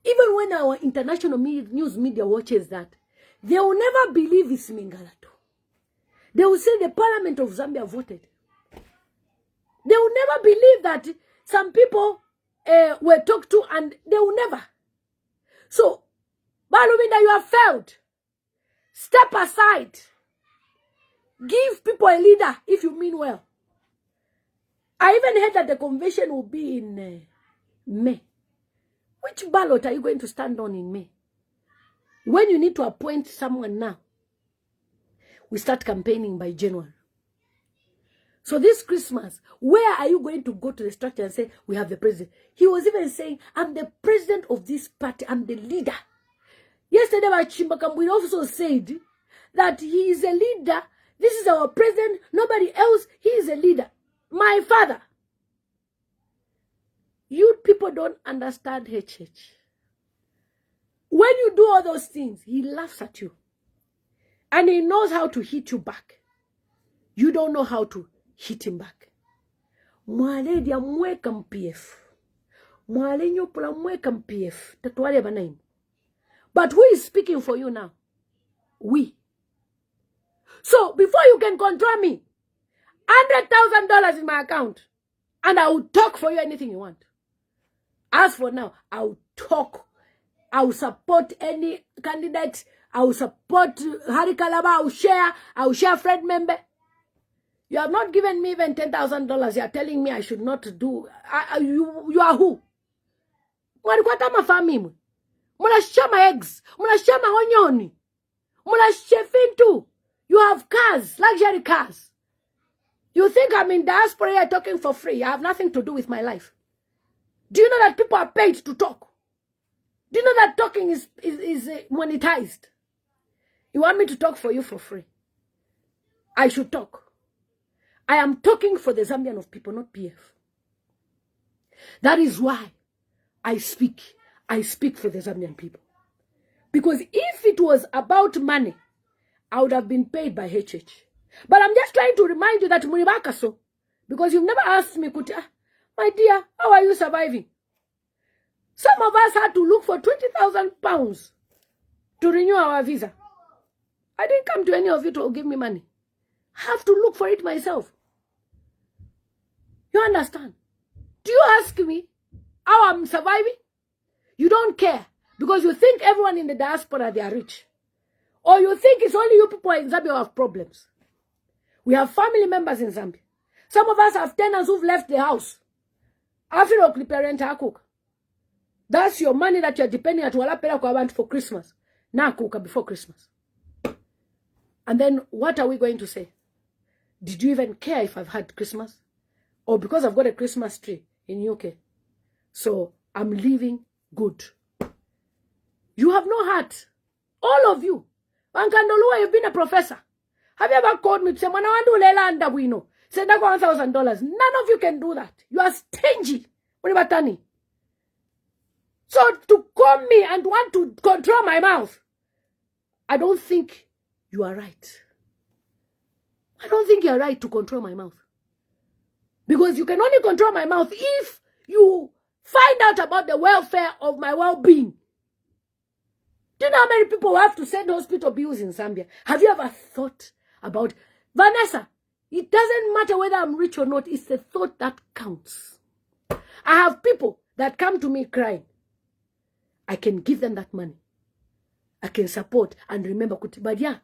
Even when our international news media watches that, they will never believe it's Mingalato. They will say the parliament of Zambia voted. They will never believe that some people were talked to, and they will never. So, Lubinda, you have failed. Step aside. Give people a leader if you mean well. I even heard that the convention will be in May. Which ballot are you going to stand on in May? When you need to appoint someone now, we start campaigning by January. So this Christmas, where are you going to go to the structure and say, we have the president? He was even saying, I'm the president of this party. I'm the leader. Yesterday, Chishimba Kambwili also said that he is a leader. This is our president. Nobody else. He is a leader. My father. You people don't understand HH. When you do all those things, he laughs at you. And he knows how to hit you back. You don't know how to hit him back. Mwale dia mweka MPF. Mwale nyopula mweka MPF. Tatuwale banaim. But who is speaking for you now? We. So, before you can control me, $100,000 in my account, and I will talk for you anything you want. As for now, I will talk. I will support any candidate. I will support Hari Kalaba. I will share friend member. You have not given me even $10,000. You are telling me I should not do. You are who? Muna share my eggs. Muna share my onion. Muna share fintu. You have cars, luxury cars. You think I'm in diaspora here talking for free? I have nothing to do with my life. Do you know that people are paid to talk? Do you know that talking is monetized? You want me to talk for you for free? I should talk. I am talking for the Zambian of people, not PF. That is why I speak. I speak for the Zambian people. Because if it was about money, I would have been paid by HH. But I'm just trying to remind you that Munibakaso, because you've never asked me, Kutia, my dear, how are you surviving? Some of us had to look for 20,000 pounds to renew our visa. I didn't come to any of you to give me money. I have to look for it myself. You understand? Do you ask me how I'm surviving? You don't care because you think everyone in the diaspora, they are rich. Or you think it's only you people in Zambia who have problems. We have family members in Zambia. Some of us have tenants who've left the house. After parent cook. That's your money that you're depending on for Christmas. Now cook before Christmas. And then what are we going to say? Did you even care if I've had Christmas? Or because I've got a Christmas tree in UK. So I'm living good. You have no heart. All of you. Wankandolua, you've been a professor. Have you ever called me to say, Manawandu lela anda wino? Send $1,000. None of you can do that. You are stingy. So to call me and want to control my mouth, I don't think you are right. I don't think you're right to control my mouth. Because you can only control my mouth if you find out about the welfare of my well-being. Do you know how many people have to send hospital bills in Zambia? Have you ever thought about, Vanessa, it doesn't matter whether I'm rich or not, it's the thought that counts. I have people that come to me crying. I can give them that money. I can support and remember. But yeah,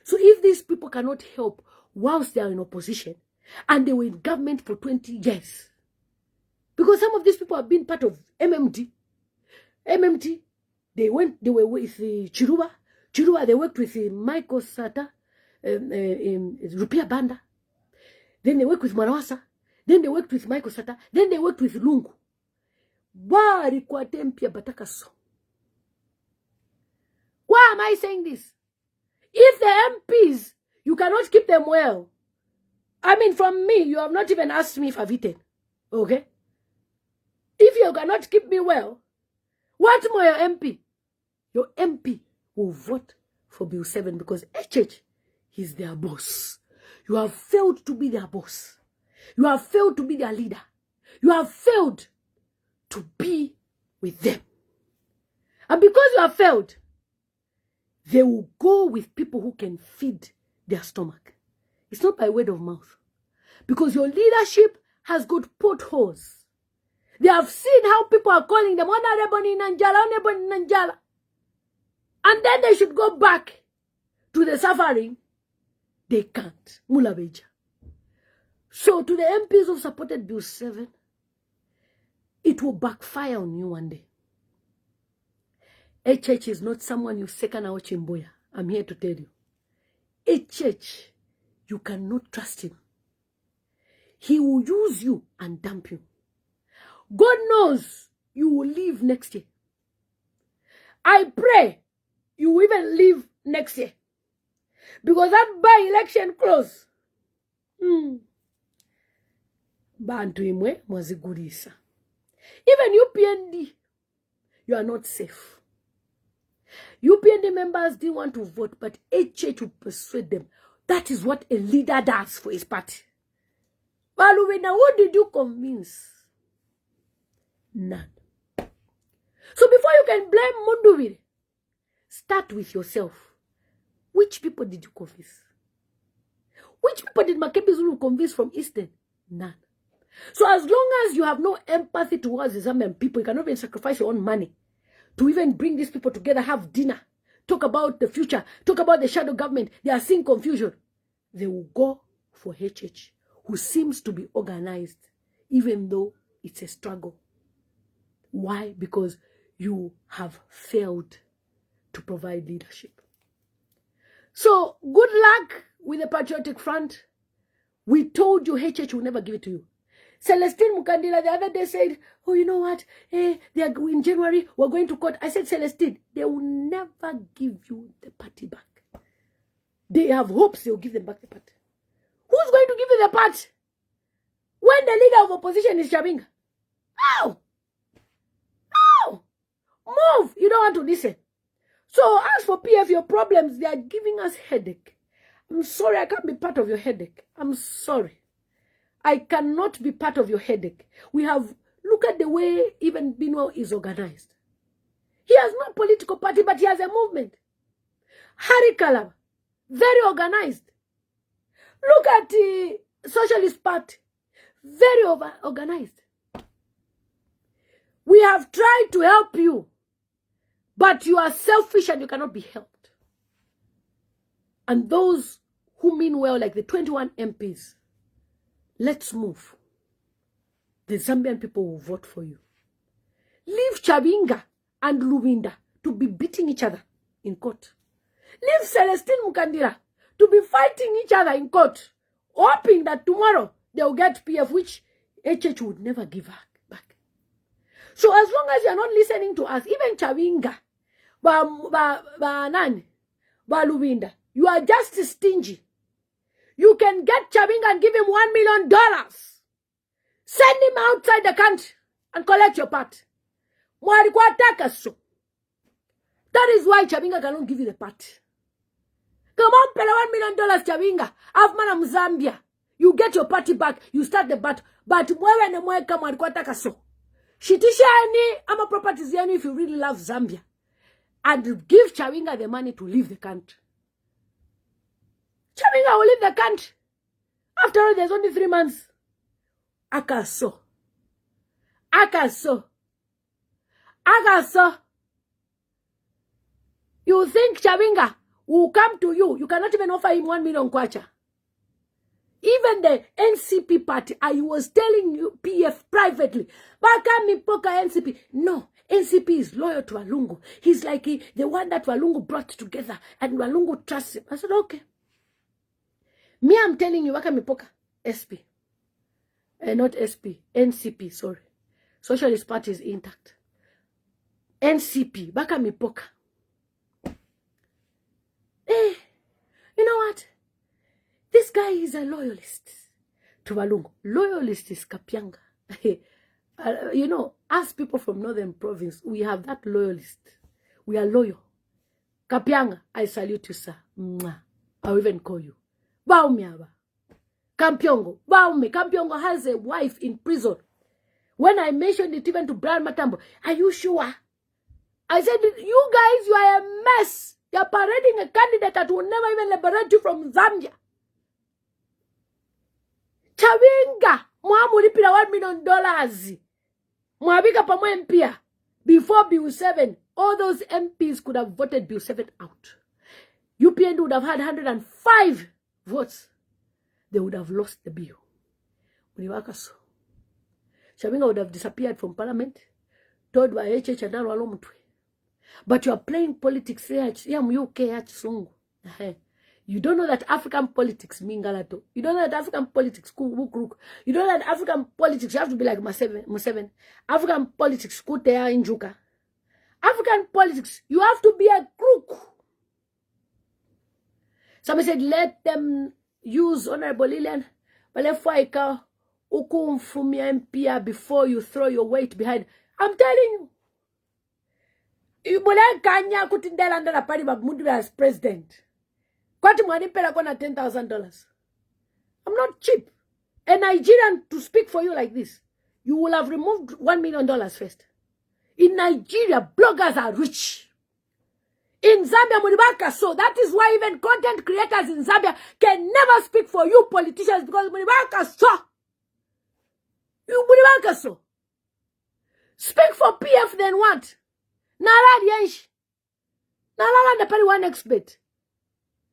so if these people cannot help whilst they are in opposition and they were in government for 20 years, because some of these people have been part of MMT, they were with Chiruba, they worked with Michael Sata, Rupia Banda, then they worked with Marawasa, then they worked with Michael Sata, then they worked with Lungu. Why am I saying this? If the MPs, you cannot keep them well. I mean, from me, you have not even asked me if I've eaten. Okay? If you cannot keep me well, what more your MP? Your MP will vote for Bill 7 because HH is their boss. You have failed to be their boss. You have failed to be their leader. You have failed to be with them. And because you have failed, they will go with people who can feed their stomach. It's not by word of mouth. Because your leadership has got potholes. They have seen how people are calling them honorable in Nanjala. And then they should go back to the suffering. They can't. Mulabeja. So to the MPs who supported Bill 7, it will backfire on you one day. HH is not someone you second out Chimboya. I'm here to tell you. HH, you cannot trust him. He will use you and dump you. God knows you will leave next year. I pray you will even leave next year. Because that by-election close. Bantu imwe mwazigurisa. Even UPND, you are not safe. UPND members didn't want to vote, but HH will persuade them. That is what a leader does for his party. But Lubinda, who did you convince? None. So before you can blame Munduvire, start with yourself. Which people did you convince? Which people did Makebi Zulu convince from Eastern? None. So as long as you have no empathy towards the Zambian people, you cannot even sacrifice your own money to even bring these people together, have dinner, talk about the future, talk about the shadow government. They are seeing confusion. They will go for HH, who seems to be organized, even though it's a struggle. Why? Because you have failed to provide leadership. So, good luck with the Patriotic Front. We told you HH will never give it to you. Celestine Mukandila the other day said, oh, you know what? They are in January, we're going to court. I said, Celestine, they will never give you the party back. They have hopes they'll give them back the party. Who's going to give you the party when the leader of opposition is Chabinga? How? How? Move. You don't want to listen. So as for PF, your problems, they are giving us headache. I'm sorry, I can't be part of your headache. I'm sorry. I cannot be part of your headache. We have, look at the way even Binwell is organized. He has no political party, but he has a movement. Harry Kalab, very organized. Look at the Socialist Party, very organized. We have tried to help you, but you are selfish and you cannot be helped. And those who mean well, like the 21 MPs, let's move. The Zambian people will vote for you. Leave Chabinga and Lubinda to be beating each other in court. Leave Celestine Mukandira to be fighting each other in court, hoping that tomorrow they will get PF, which HH would never give back. So as long as you are not listening to us, even Chabinga, Lubinda, you are just stingy. You can get Chabinga and give him $1 million. Send him outside the country and collect your part. That is why Chabinga cannot give you the part. Come on, pay $1 million, Chabinga. Have man Zambia. You get your party back. You start the battle. But mwewe ne mwe kama alikuwa taka so. Shitishani ama properties yani if you really love Zambia. And give Chawinga the money to leave the country. Chawinga will leave the country. After all, there's only 3 months. Akaso. You think Chawinga will come to you? You cannot even offer him 1 million kwacha. Even the NCP party, I was telling you PF privately, Bakami Poka NCP. No, NCP is loyal to Walungu. He's like the one that Walungu brought together, and Walungu trusts him. I said, okay. Me, I'm telling you, Bakami Poka, SP. Not SP, NCP, sorry. Socialist Party is intact. NCP, Bakami Poka. You know what? This guy is a loyalist to Walungu. Loyalist is Kapyanga. You know, as people from Northern Province, we have that loyalist. We are loyal. Kapyanga, I salute you, sir. Mwah. I'll even call you. Baumiaba. Kampyongo. Baume. Kampyongo has a wife in prison. When I mentioned it even to Brian Matambo, are you sure? I said, you guys, you are a mess. You're parading a candidate that will never even liberate you from Zambia. Chawinga, mulipira $1 million. Mwabika pamo MPA. Before Bill 7, all those MPs could have voted Bill 7 out. UPN would have had 105 votes. They would have lost the bill. Chawinga would have disappeared from parliament. Told by HH and Alomutwe. But you are playing politics here. You don't know that African politics mingalato. You don't know that African politics crook. You don't know that African politics, you have to be like Museven. African politics kutea injuka. African politics, you have to be a crook. Somebody said, let them use Honorable Lillian. But let Faika ukumfumia MPA before you throw your weight behind. I'm telling you. You believe Kanya kutindela ndala pari bamudu as president. Kwati mwanipela kona $10,000. I'm not cheap. A Nigerian to speak for you like this, you will have removed $1 million first. In Nigeria, bloggers are rich. In Zambia, Munibaka, so that is why even content creators in Zambia can never speak for you politicians because Munibaka, so. You Munibaka, so. Speak for PF, then what? Nala Yensh. Nala the pari one expert.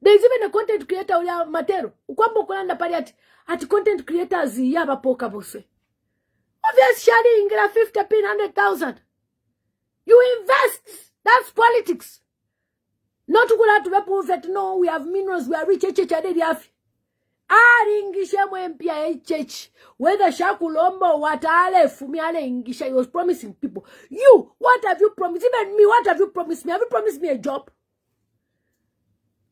There is even a content creator ulia Matero. Ukwambo kulanda pari at content creators yaba poka bose. Obvious shadi ingela 50 pin 100,000. You invest. That's politics. Not to go to people that no, we have minerals, we are rich, Ingisha MPA whether Shakulombo, what Ale Fumiale Ingisha, he was promising people. You, what have you promised? Even me, what have you promised me? Have you promised me a job?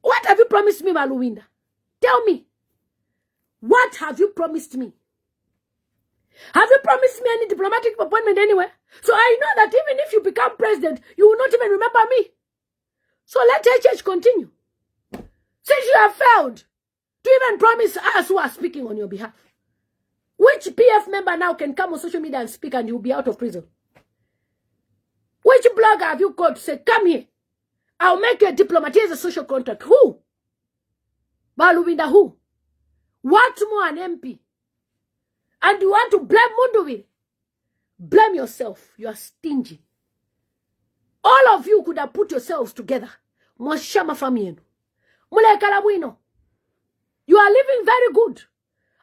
What have you promised me, Lubinda? Tell me. What have you promised me? Have you promised me any diplomatic appointment anywhere? So I know that even if you become president, you will not even remember me. So let HH continue. Since you have failed to even promise us who are speaking on your behalf. Which PF member now can come on social media and speak and you'll be out of prison? Which blogger have you called to say, come here, I'll make you a diplomat, here's a social contract? Who? Lubinda, who? What more an MP? And you want to blame Munduwi? Blame yourself. You are stingy. All of you could have put yourselves together. Mwashama famienu. Mule kalabwino. You are living very good.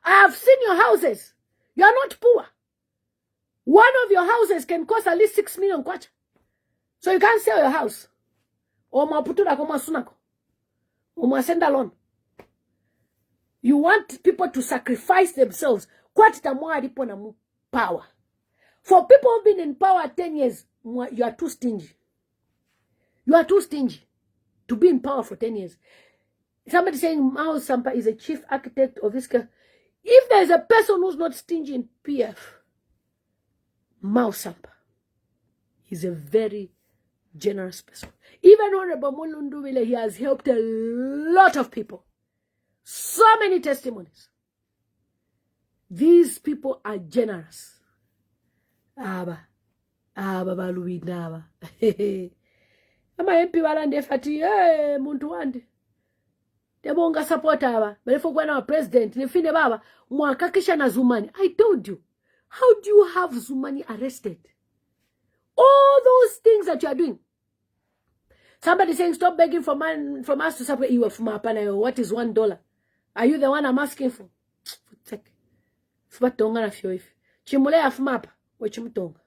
I have seen your houses. You are not poor. One of your houses can cost at least 6 million kwacha. So you can't sell your house. Or maputura koma sunako. Or masenda loan. You want people to sacrifice themselves. Kwatita mwa alipo na power. For people who've been in power 10 years, you are too stingy. You are too stingy to be in power for 10 years. Somebody saying Mao Sampa is a chief architect of this. If there is a person who's not stingy in PF, Mao Sampa is a very generous person. Even Honorable Mulunduwile, he has helped a lot of people. So many testimonies. These people are generous. Aba, Baba Lubinda. Ama MP walande fati, muntu wande. Debonga support aba. Belefo kwa president. Nifine baba. Mwakakisha na Zumani. I told you. How do you have Zumani arrested? All those things that you are doing. Somebody saying, stop begging for man from us to support you. What is $1? Are you the one I'm asking for? Check. Chimule afmapa. Wachimutonga.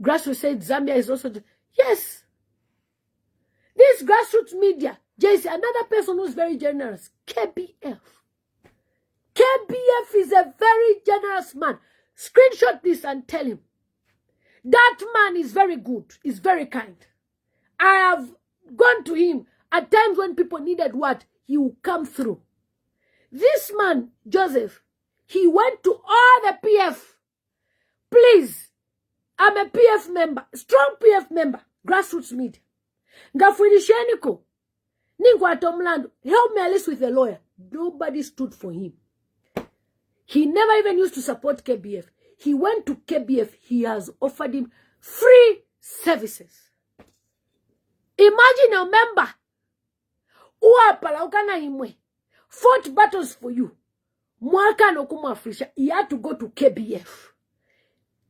Grassroots said Zambia is also... Yes. This grassroots media, JC, another person who's very generous, KBF. KBF is a very generous man. Screenshot this and tell him. That man is very good. He's very kind. I have gone to him at times when people needed what? He will come through. This man, Joseph, he went to all the PF. Please, I'm a PF member, strong PF member, grassroots media. Ngafundisheniko, Ningwa Tomlando, help me at least with a lawyer. Nobody stood for him. He never even used to support KBF. He went to KBF. He has offered him free services. Imagine a member uapalaukana imwe fought battles for you. Mwaka no kumafrisha. He had to go to KBF.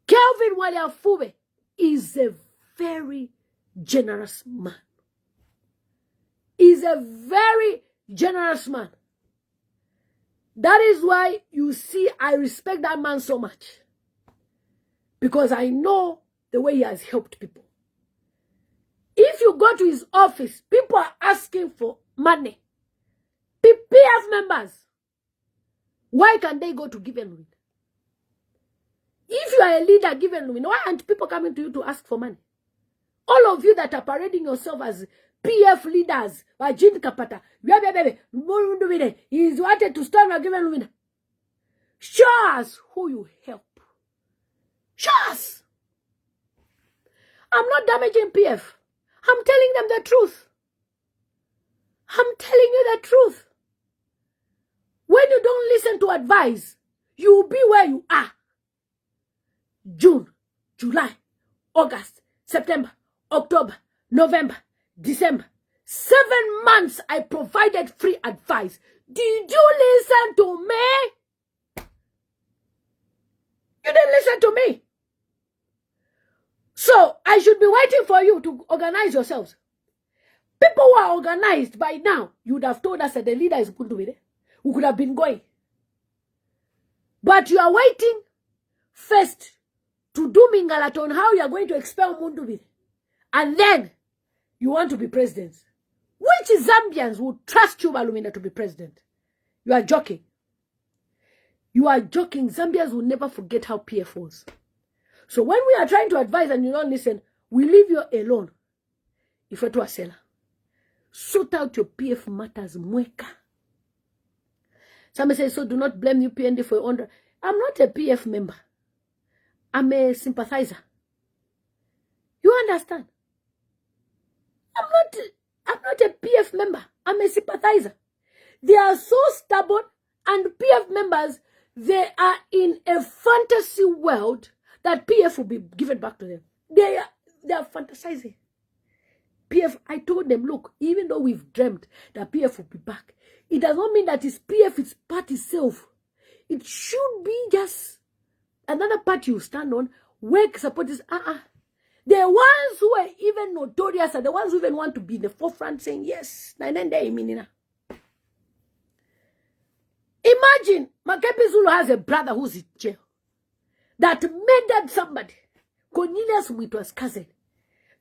Kelvin Waliafube is a very generous man. He's a very generous man. That is why you see I respect that man so much. Because I know the way he has helped people. If you go to his office, people are asking for money. PF members, why can they go to Given? If you are a leader given, why aren't people coming to you to ask for money? All of you that are parading yourself as PF leaders, Wajin Kapata, he's wanted to stand given. Show us who you help. Show us. I'm not damaging PF. I'm telling them the truth. I'm telling you the truth. When you don't listen to advice, you will be where you are. June, July, August, September, October, November, December. 7 months I provided free advice. Did you listen to me? You didn't listen to me. So I should be waiting for you to organize yourselves. People who are organized by now, you would have told us that the leader is going to be there. We could have been going. But you are waiting first to do Mingalaton, how you are going to expel Mundubire. And then you want to be president. Which Zambians would trust you, Lubinda, to be president? You are joking. You are joking. Zambians will never forget how PF was. So when we are trying to advise and you don't listen, we leave you alone. If you're to a seller, sort out your PF matters, mweka. Somebody says, so do not blame UPND for your own. I'm not a PF member. I'm a sympathizer. You understand? I'm not a PF member. I'm a sympathizer. They are so stubborn, and PF members, they are in a fantasy world that PF will be given back to them. They are fantasizing. PF, I told them, look, even though we've dreamt that PF will be back, it does not mean that it's PF, it's party itself. It should be just another party you stand on, work support is, The ones who are even notorious are the ones who even want to be in the forefront saying, yes, imagine, Makepe Zulu has a brother who's in jail that murdered somebody. Cornelius Mwitwa's cousin.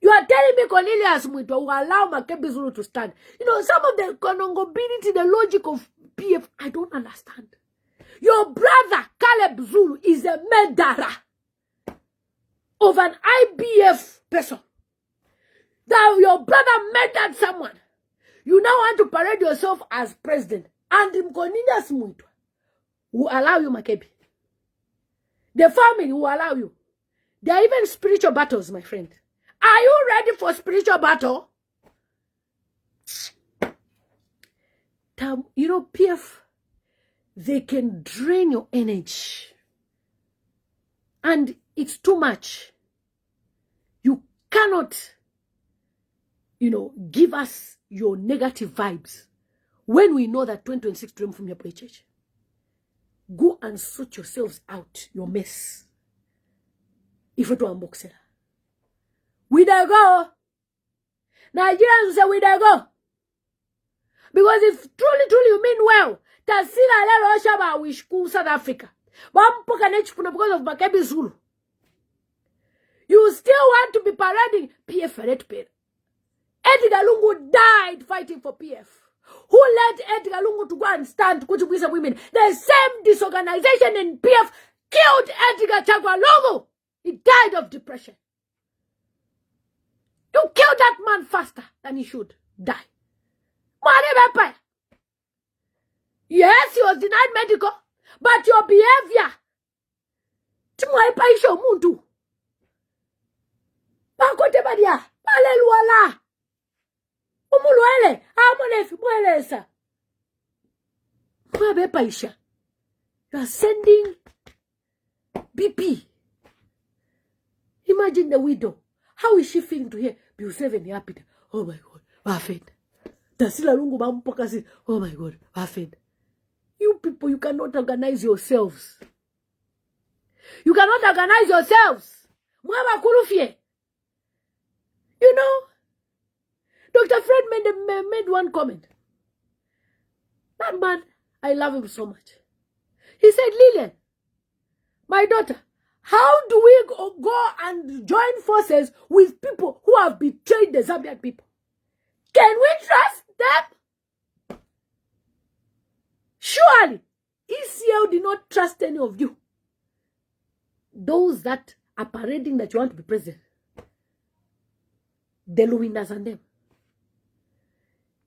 You are telling me Cornelius Mwitwa will allow Makepe Zulu to stand. You know, some of the conongability, the logic of PF, I don't understand. Your brother, Caleb Zulu, is a murderer of an IBF person. That your brother murdered someone. You now want to parade yourself as president. And Cornelius Mwitwa will allow you, Makepe. The family will allow you. There are even spiritual battles, my friend. Are you ready for spiritual battle? You know, PF, they can drain your energy. And it's too much. cannot, give us your negative vibes when we know that 2026 dream from your church. Go and sort yourselves out your mess. If it were unboxer. We there go. Nigerians say we there go. Because if truly you mean well, Tasila Lero Shaba wish cool South Africa. Because of Makebi Zulu. You still want to be parading PF Feret Pay. Edgar Lungu died fighting for PF. Who let Edgar Lungu to go and stand Kutubuisa women? The same disorganization in PF killed Edgar Chagwa Lungu. He died of depression. You killed that man faster than he should die. Yes, he was denied medical, but your behavior. You are sending BP. Imagine the widow. How is she feeling to hear Bill7 happy? Oh my God, Wafed. Tasila Lungu Bampokasi. Oh my God, Wafed. You people, you cannot organize yourselves. You cannot organize yourselves. Mwaba Kulufie. Dr. Fred made one comment. That man, I love him so much. He said, Lillian, my daughter, how do we go and join forces with people who have betrayed the Zambian people? Can we trust them? Surely, ECL did not trust any of you. Those that are parading that you want to be president. The Lubindas and them.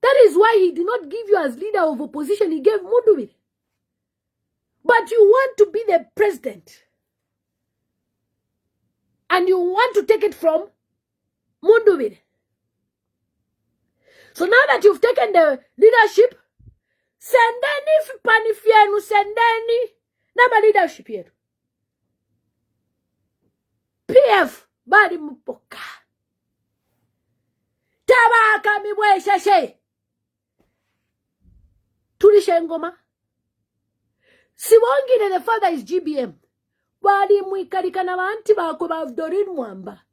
That is why he did not give you as leader of opposition. He gave Mundubile. But you want to be the president. And you want to take it from Mundubile. So now that you've taken the leadership, sendeni panifienu, sendeni nama leadership here. PF badi mupoka. Tabaka miwe sheshe. Tulishe ngoma. Siwongine the father is GBM. Badi mwikarika na wanti bako bavdorin mwamba.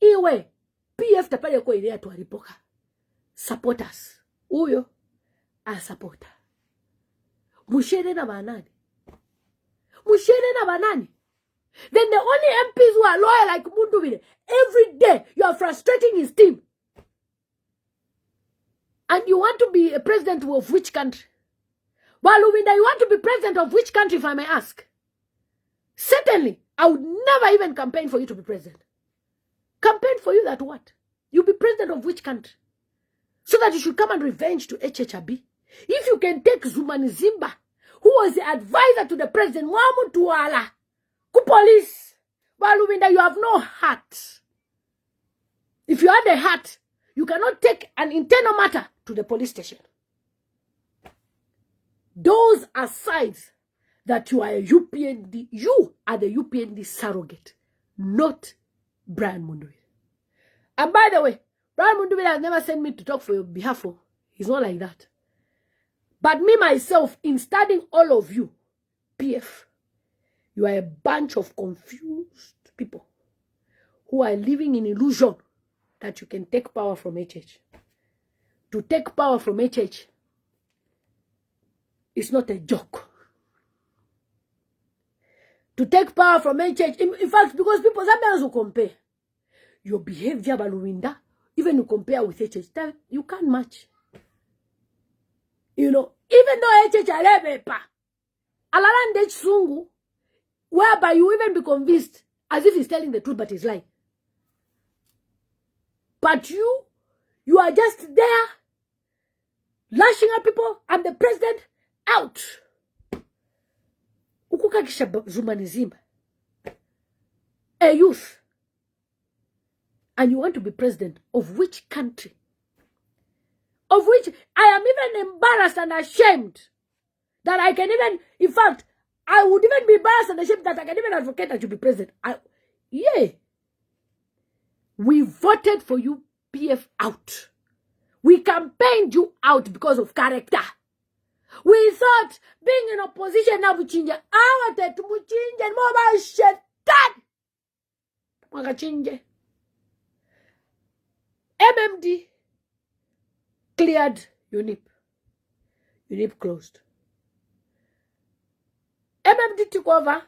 Iwe PF tapale kwa ilea tuwaripoka. Supporters. Uyo a supporter. Mushere na banani. Mushere na banani. Then the only MPs who are loyal like Mundubile, every day you are frustrating his team. And you want to be a president of which country? Well, Lubinda, you want to be president of which country, if I may ask? Certainly, I would never even campaign for you to be president. Campaign for you that what? You be president of which country? So that you should come and revenge to HHRB. If you can take Zumanizimba, who was the advisor to the president, Mwamu Tuala, ku police, well, Lubinda, you have no heart. If you had a heart, you cannot take an internal matter to the police station. Those are signs that you are a UPND. You are the UPND surrogate, not Brian Mundubile. And by the way, Brian Mundubile has never sent me to talk for your behalf. He's not like that. But me, myself, in studying all of you, PF, you are a bunch of confused people who are living in illusion that you can take power from HH. To take power from HH is not a joke. To take power from HH, in fact, because people sometimes will compare your behavior by Lubinda, even you compare with HH, you can't match. Even though HH alebepa, alalande sungu, whereby you even be convinced as if he's telling the truth but he's lying. But you are just there, lashing at people. I'm the president, out. Ukukakisha Zumanizimba, a youth. And you want to be president of which country? Of which I am even embarrassed and ashamed that I can even, in fact, I would even be embarrassed and ashamed that I can even advocate that you be president. We voted for you, PF out. We campaigned you out because of character. We thought being in opposition now we change. I wanted to change and more about shit. Change. MMD cleared UNIP. UNIP closed. MMD took over.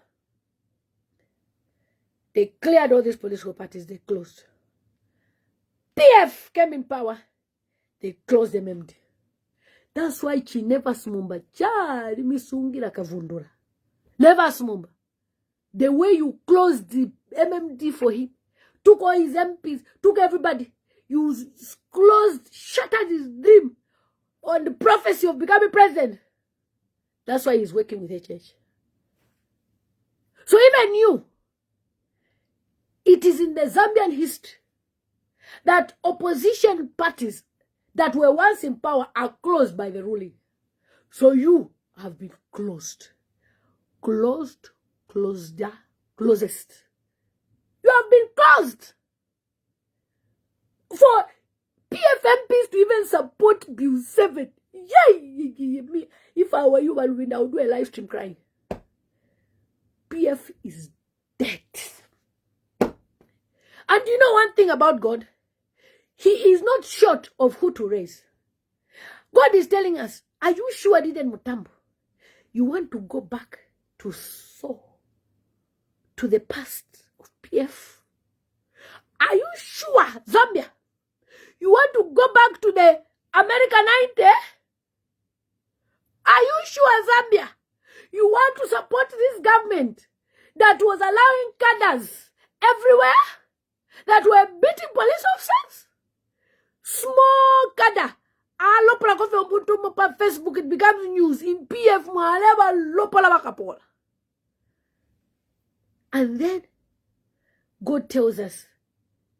They cleared all these political parties. They closed. PF came in power. They closed MMD. That's why she never smumba. Chari misungira kavundura. Never smumba. The way you closed the MMD for him, took all his MPs, took everybody. You closed, shattered his dream on the prophecy of becoming president. That's why he's working with HH. So even you, it is in the Zambian history that opposition parties that were once in power are closed by the ruling. So you have been closed. Closed, closest. You have been closed. For PFMPs to even support Bill 7. Yay! If I were you, Lubinda, I would do a live stream crying. PF is dead. And you know one thing about God? He is not short of who to raise. God is telling us, are you sure, Diden Mutambo? You want to go back to sow to the past of PF? Are you sure, Zambia? You want to go back to the American 90? Are you sure, Zambia? You want to support this government that was allowing cadres everywhere, that were beating police officers? Small cadre. Facebook, it becomes news in PF. And then God tells us,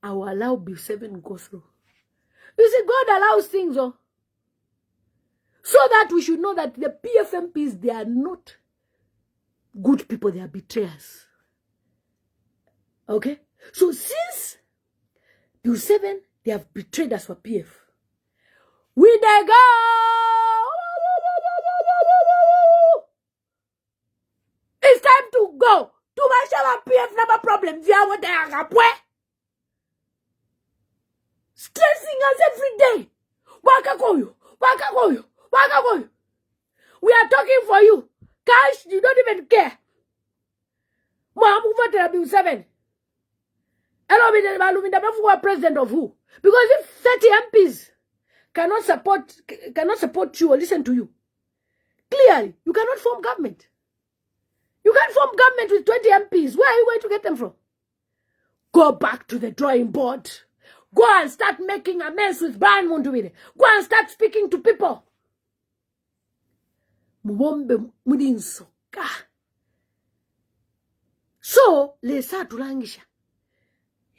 I will allow B7 go through. You see, God allows things, so that we should know that the PFMPs, they are not good people, they are betrayers. Okay? So since B7, they have betrayed us for PF. We they go! It's time to go! To my shall PF number problem. Via what they are stressing us every day. Wakakoyo. We are talking for you. Cash, you don't even care. Move to Bill 7. Hello, Lubinda, president of who? Because if 30 MPs cannot support you or listen to you, clearly, you cannot form government. You can't form government with 20 MPs. Where are you going to get them from? Go back to the drawing board. Go and start making amends with Brian Munduwire. Go and start speaking to people. So, lesa tulangisha.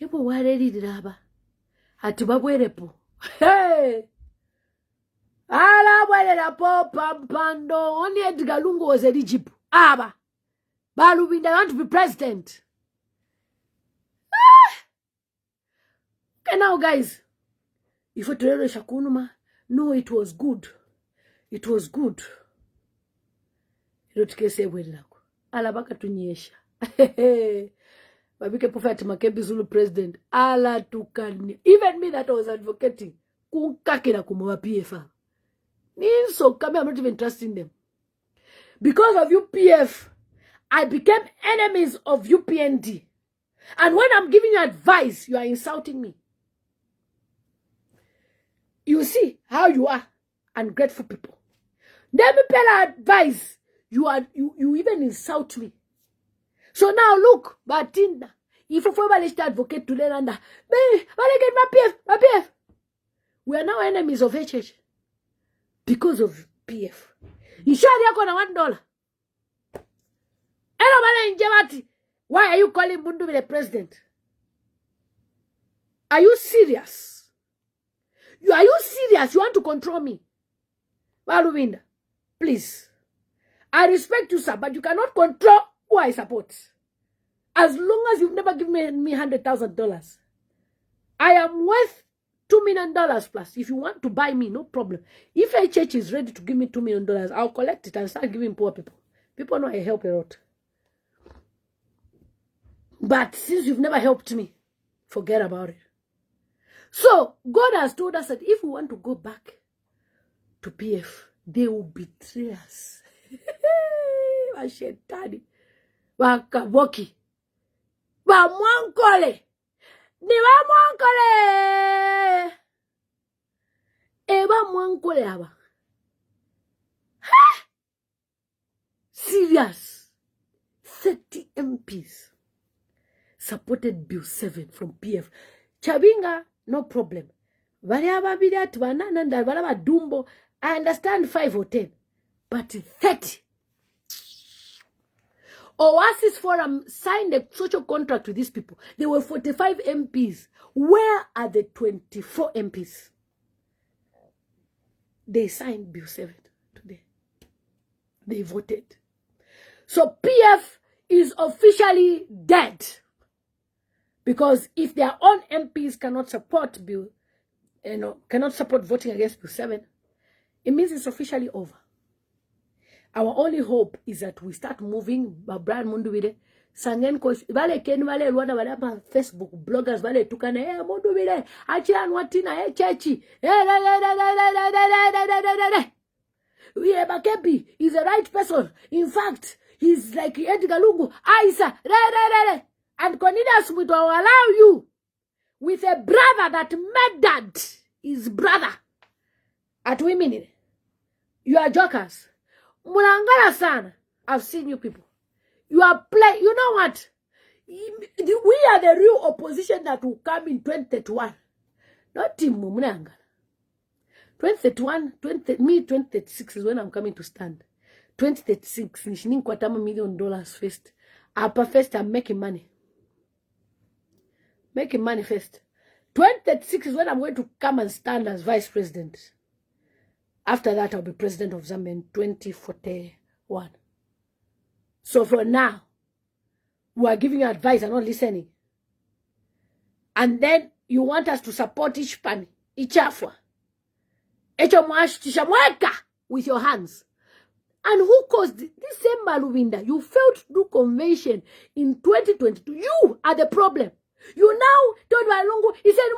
Yepo waredi diraba. Atibabwerepo. Hey! Ala bwerera po pampando. Only Edgar Lungu was eligible. Aba. Lubinda want to be president. Okay, now guys. If it really shakunuma, no, it was good. It was good. Irotikese welako. Alabaka tunyesha. Babike Prophet Makebi Zulu president. Ala tukani. Even me that was advocating. Kunkakira kumawa PF. So come, I'm not even trusting them. Because of UPF, I became enemies of UPND. And when I'm giving you advice, you are insulting me. You see how you are ungrateful people. Let me tell advice. You even insult me. So now look, Batinda. If you ever advocate to Leranda, my PF. We are now enemies of HH. Because of PF. Inshari yako na $1. Hello, Mala Njemati. Why are you calling Munduwire the president? Are you serious? Are you serious? You want to control me? Lubinda, please. I respect you, sir, but you cannot control who I support. As long as you've never given me $100,000. I am worth $2 million plus. If you want to buy me, no problem. If a church is ready to give me $2 million, I'll collect it and start giving poor people. People know I help a lot. But since you've never helped me, forget about it. So God has told us that if we want to go back to PF, they will betray us. Washetani, wakaboki, wamwankole, ni wamwankole, wamwankole aba. Serious. 30 MPs supported Bill 7 from PF. Chabinga, no problem. I understand 5 or 10, but 30. Oasis Forum signed a social contract with these people. There were 45 MPs. Where are the 24 MPs? They signed Bill 7 today. They voted. So PF is officially dead. Because if their own MPs cannot support Bill, cannot support voting against Bill 7, it means it's officially over. Our only hope is that we start moving. Brian Mundubile, Sangen coach, Vale Ken Vale, Rwanda Valapa, Facebook, bloggers, Vale Tukane, Mundubile, Achian Watina, Chechi, Bakebi is the right person. In fact, he's like Edgar Lungu, Isa, and Cornelius will allow you with a brother that murdered his brother at women. You are jokers. Mulangala sana. I've seen you people. You are play. You know what? We are the real opposition that will come in 2031. Not Team Mulangala. 2031, 2036 is when I'm coming to stand. 2036, nishining $250 million first. Upper first, I'm making money. Making money first. 2036 is when I'm going to come and stand as vice president. After that, I'll be president of Zambia in 2041. So for now, we are giving you advice and not listening. And then you want us to support each pani, each afwa. With your hands. And who caused this same Lubinda? You failed to do convention in 2022. You are the problem. You now told Walungu, he said,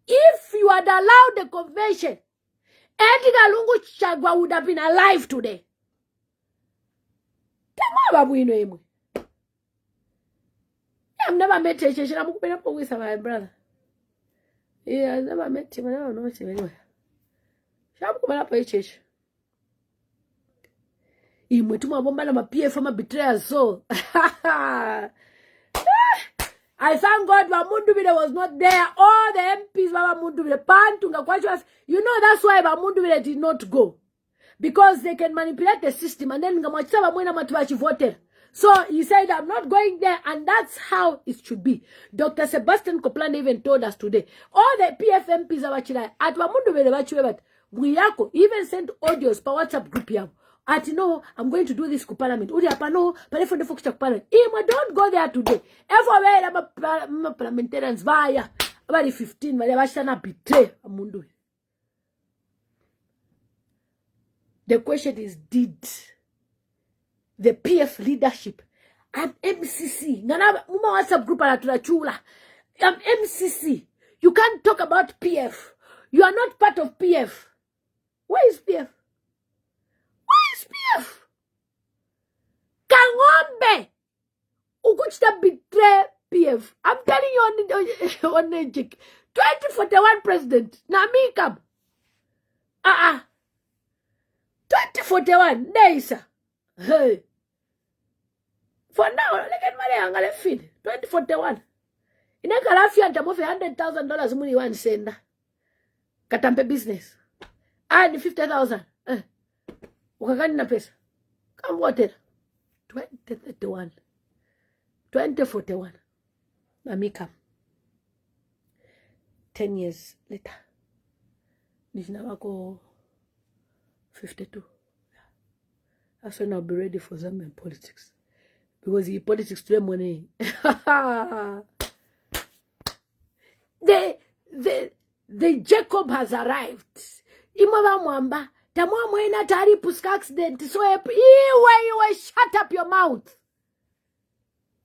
if you had allowed the convention, Edgar Lungu Chagwa would have been alive today. I've never met Chishimba. I'm going to with my brother. Yeah, I've never met him. I don't know him anyway. I'm going to church. Imwetuma bomba na mapie from a betrayer so. I thank God Bamundubile was not there. All the MPs Bamundubile Pantunga Kwachwas. You know that's why Bamundubile did not go. Because they can manipulate the system and then Ngamachaba Mwena Matuachi voted. So he said, I'm not going there, and that's how it should be. Dr. Sebastian Copeland even told us today. All the PF MPs are watching at Bamundubile Bachuebat. Buyako even sent audios per WhatsApp group yam. At no, I'm going to do this parliament. Udi apano, pale for the folks parliament. Don't go there today. Everywhere I'm parliamentarians via about 15, but they betray Amundu. The question is, did the PF leadership and MCC, Nana WhatsApp group chula, MCC, you can't talk about PF. You are not part of PF. Where is PF? Where is PF? Kangombe ukuchita betray PF. I'm telling you on the 2041 president. Na me come. 2041. Neisa. Hey. For now, look at my angale feed. 2041. Inakalafi antamofe $100,000 muni one senda. Katampe business. And 50,000. Ukagani na pesa. Come water. 2031. 2041. Mamika. 10 years later. Nishina wako 52. That's when I'll be ready for Zambian politics. Because he politics to them money. The Jacob has arrived. Imwa mwamba. Tamwa mwena tari puska accident. So you shut up your mouth.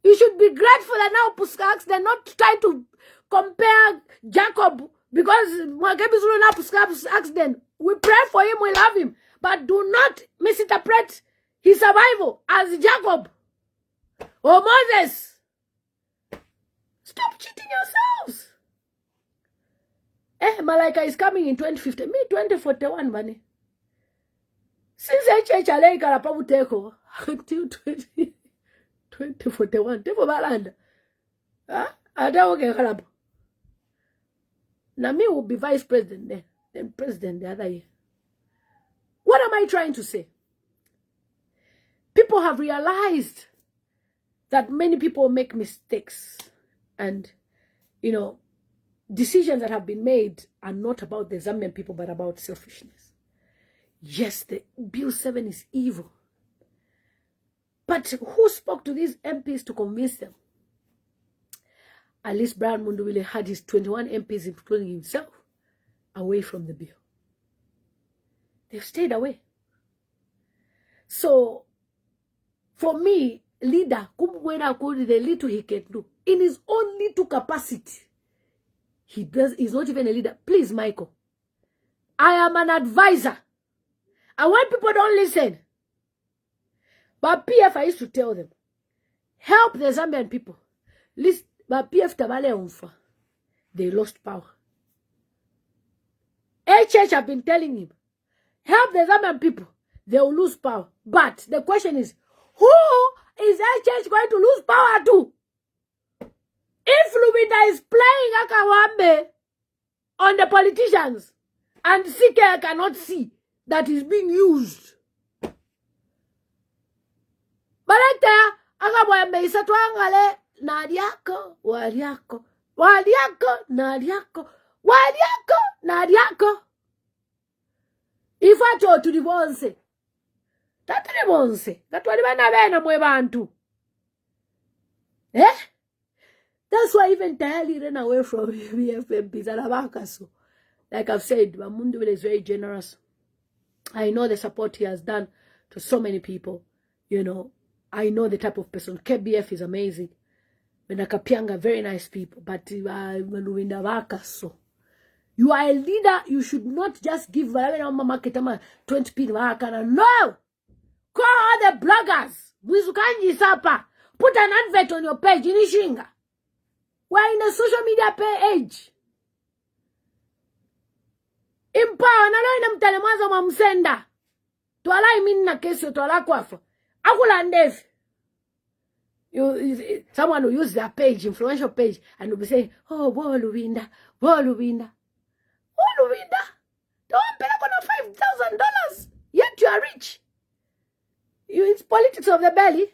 You should be grateful that now puska accident, not trying to compare Jacob because Mwagebi's not puska accident. We pray for him, we love him. But do not misinterpret his survival as Jacob or Moses. Stop cheating yourselves. Malaika is coming in 2050. Me 2041 money. Since HH Alaika Rapabuteko until 2041. Tefo balanda. Adawoke Karabo. Now me will be vice president there. Then president the other year. What am I trying to say? People have realized that many people make mistakes. And, you know, decisions that have been made are not about the Zambian people, but about selfishness. Yes, the Bill 7 is evil. But who spoke to these MPs to convince them? At least Brian Munduwile had his 21 MPs, including himself, away from the bill. They've stayed away. So, for me, leader, the little he can do, in his own little capacity, he's not even a leader. Please, Michael, I am an advisor. And when people don't listen, but PF, I used to tell them, help the Zambian people. Listen, but PF tabale unfa. They lost power. HH have been telling him, help the Zambian people. They will lose power. But the question is, who is HH going to lose power to? If Lubinda is playing Akawambe on the politicians and Sike cannot see that is being used. Balete Akawambe isatuangale nadiako, wadiako, wadiako, nadiako, wadiako, nadiako. If I told to divorce, that divorce, that what bana mwe bantu. That's why even Tahali ran away from BFMPs. Like I've said, Munduwile is very generous. I know the support he has done to so many people. You know, I know the type of person. KBF is amazing. Menakapianga, very nice people. But Lubinda. You are a leader. You should not just give 20 people. No! Call all the bloggers. Put an advert on your page. Inishinga. We're in a social media page. Empower. Nalo ina mtelemazo mamsenda. Tuwala imina kesyo tuwala kwafa. Akula ndefi. Someone will use their page, influential page, and will be saying, oh, boy, Lubinda, boy, Lubinda. Oh, Lubinda. Don't pay $5,000. Yet you are rich. It's politics of the belly.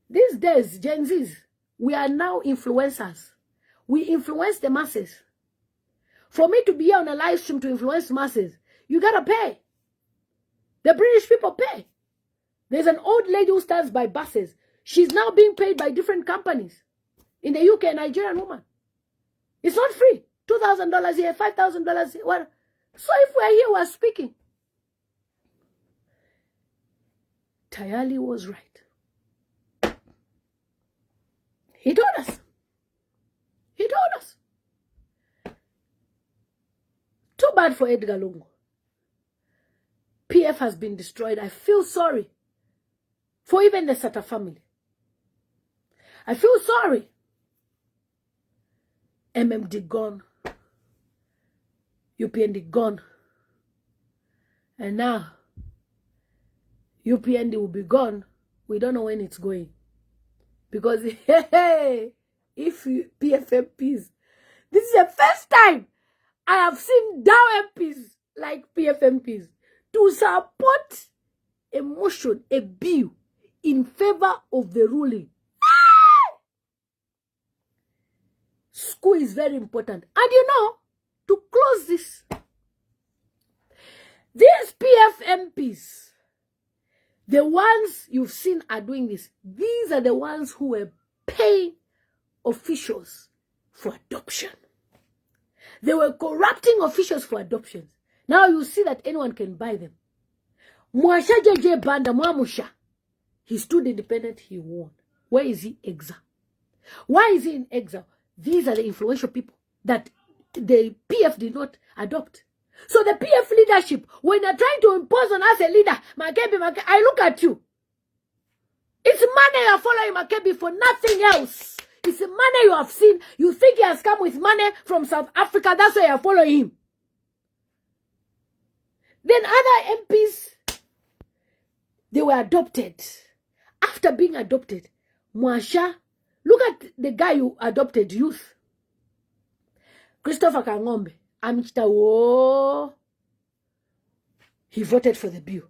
These days, Gen Zs, we are now influencers. We influence the masses. For me to be on a live stream to influence masses, you gotta pay. The British people pay. There's an old lady who stands by buses. She's now being paid by different companies. In the UK, a Nigerian woman. It's not free. $2,000 here, $5,000 here. What? So if we're here, we're speaking. Tayali was right. He told us. He told us. Too bad for Edgar Lungu. PF has been destroyed. I feel sorry for even the Sata family. I feel sorry. MMD gone. UPND gone. And now, UPND will be gone. We don't know when it's going. Because, hey, if PFMPs, this is the first time I have seen Dow MPs like PFMPs to support a motion, a bill in favor of the ruling. School is very important. And you know, to close this, these PFMPs, The ones you've seen are doing this. These are the ones who were paying officials for adoption. They were corrupting officials for adoptions. Now you see that anyone can buy them. Mwasha JJ Banda Mwamusha. He stood independent, he won. Where is he? Exile. Why is he in exile? These are the influential people that the PF did not adopt. So the PF leadership, when they're trying to impose on us a leader, Makebi, I look at you. It's money you're following Makebi for nothing else. It's the money you have seen. You think he has come with money from South Africa. That's why you're following him. Then other MPs, they were adopted. After being adopted, Mwasha, look at the guy who adopted youth. Christopher Kangombe. He voted for the bill.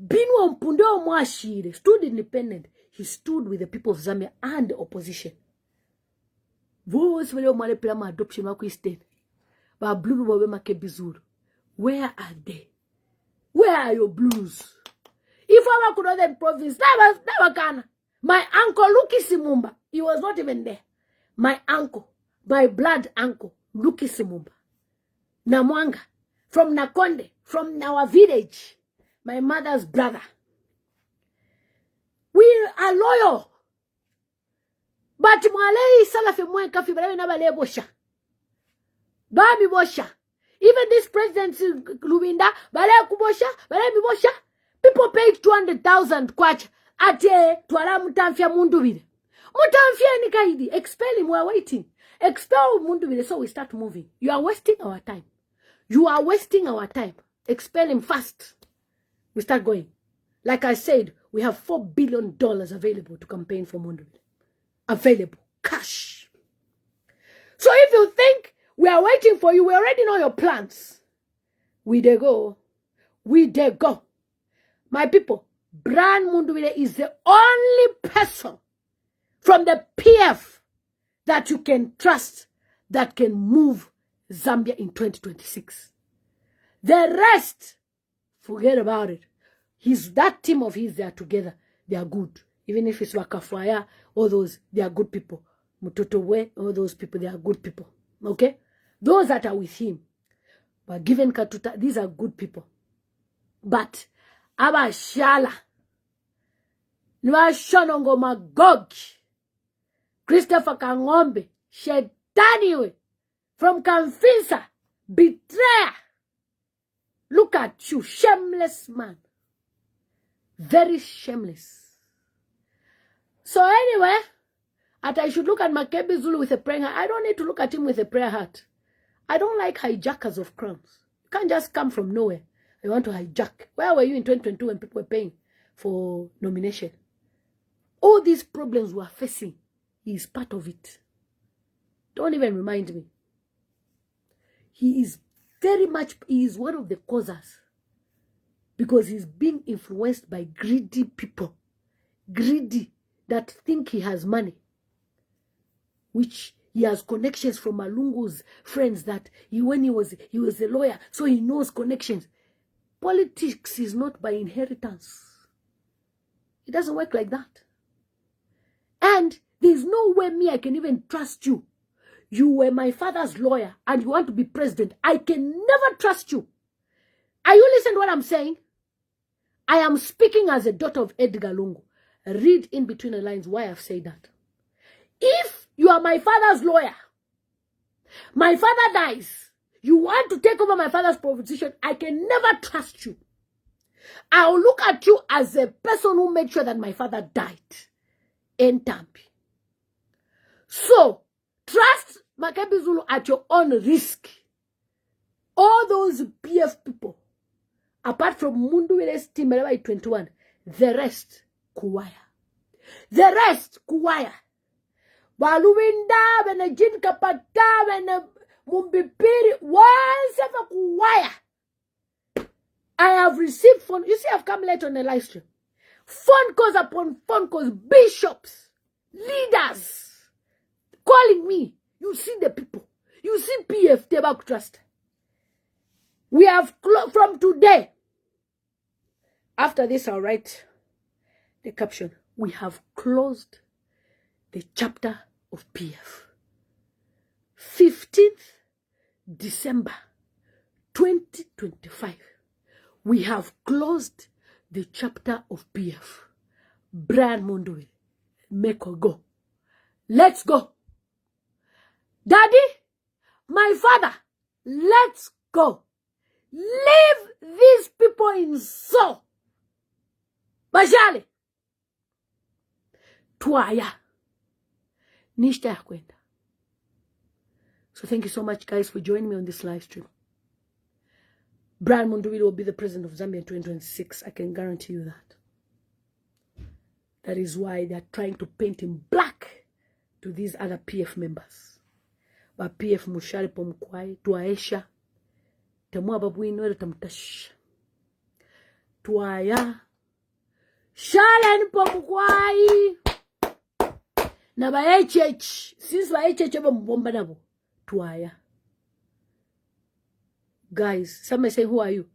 Binwa Mpundo Mwashire stood independent. He stood with the people of Zambia and the opposition. Adoption where are they? Where are your blues? If I could have the province, never can. My uncle Luki Simumba, he was not even there. My uncle, my blood uncle, Luki Simumba. Namwanga, from Nakonde, from our village, my mother's brother. We are loyal. But Mwalei Salafi Mwenka Fibrawe Nabale Bosha. Babi Bosha. Even this president Lubinda, Bale Kubosha, Bale Bosha. People paid 200,000 kwacha. Ate Twala Mutamfia Munduvide. Mutamfia Nikaidi. Expel him, we are waiting. Expel Munduvide, so we start moving. You are wasting our time. You are wasting our time. Expel him fast. We start going. Like I said, we have $4 billion available to campaign for Munduvide. Available. Cash. So if you think we are waiting for you, we already know your plans. We dey go. We dey go. My people, Brian Munduvide is the only person from the PF that you can trust that can move Zambia in 2026. The rest, forget about it. That team of his, they are together. They are good. Even if it's Wakafwaya, all those, they are good people. Mutotowe, all those people, they are good people. Okay? Those that are with him. But given Katuta, these are good people. But, Abashala, Nwashonongo Magog, Christopher Kangombe, Shetaniwe, from Kamfinsa, betrayer. Look at you, shameless man. Very shameless. So anyway, I should look at Makebi Zulu with a prayer heart. I don't need to look at him with a prayer heart. I don't like hijackers of crowns. You can't just come from nowhere. I want to hijack. Where were you in 2022 when people were paying for nomination? All these problems we are facing, he is part of it. Don't even remind me. He is one of the causes. Because he's being influenced by greedy people. Greedy, that think he has money. Which he has connections from Malungu's friends that when he was a lawyer, so he knows connections. Politics is not by inheritance. It doesn't work like that. And there's no way I can even trust you. You were my father's lawyer and you want to be president. I can never trust you. Are you listening to what I'm saying? I am speaking as a daughter of Edgar Lungu. Read in between the lines why I've said that. If you are my father's lawyer, my father dies, you want to take over my father's position, I can never trust you. I'll look at you as a person who made sure that my father died. Entampi. So, trust Makebi Zulu at your own risk. All those PF people, apart from Munduwile's team, 21, the rest, Kuwaya. The rest, Kuwaya. Lubinda, when Jin Kapata, when Mumbipiri, once ever Kuwaya. I have received phone. You see, I've come late on the live stream. Phone calls upon phone calls, bishops, leaders, calling me. You see the people. You see PF, Tebak Trust. We have, from today, after this, I'll write the caption, we have closed the chapter of PF. 15th December 2025. We have closed the chapter of PF. Brian Mundui, make a go. Let's go. Daddy, my father, let's go. Leave these people in so. Bajali. Tuaya. Nishta yakwenda. So thank you so much, guys, for joining me on this live stream. Brian Mundui will be the president of Zambia in 2026. I can guarantee you that. That is why they're trying to paint him black to these other PF members. But PF mushari pomkwai, tuaesha, temwa babu inwele tamtash. Tuaya, shale ni pomkwai. Na ba HH, since ba HH eba mbomba nabo, tuaya. Guys, some may say, who are you?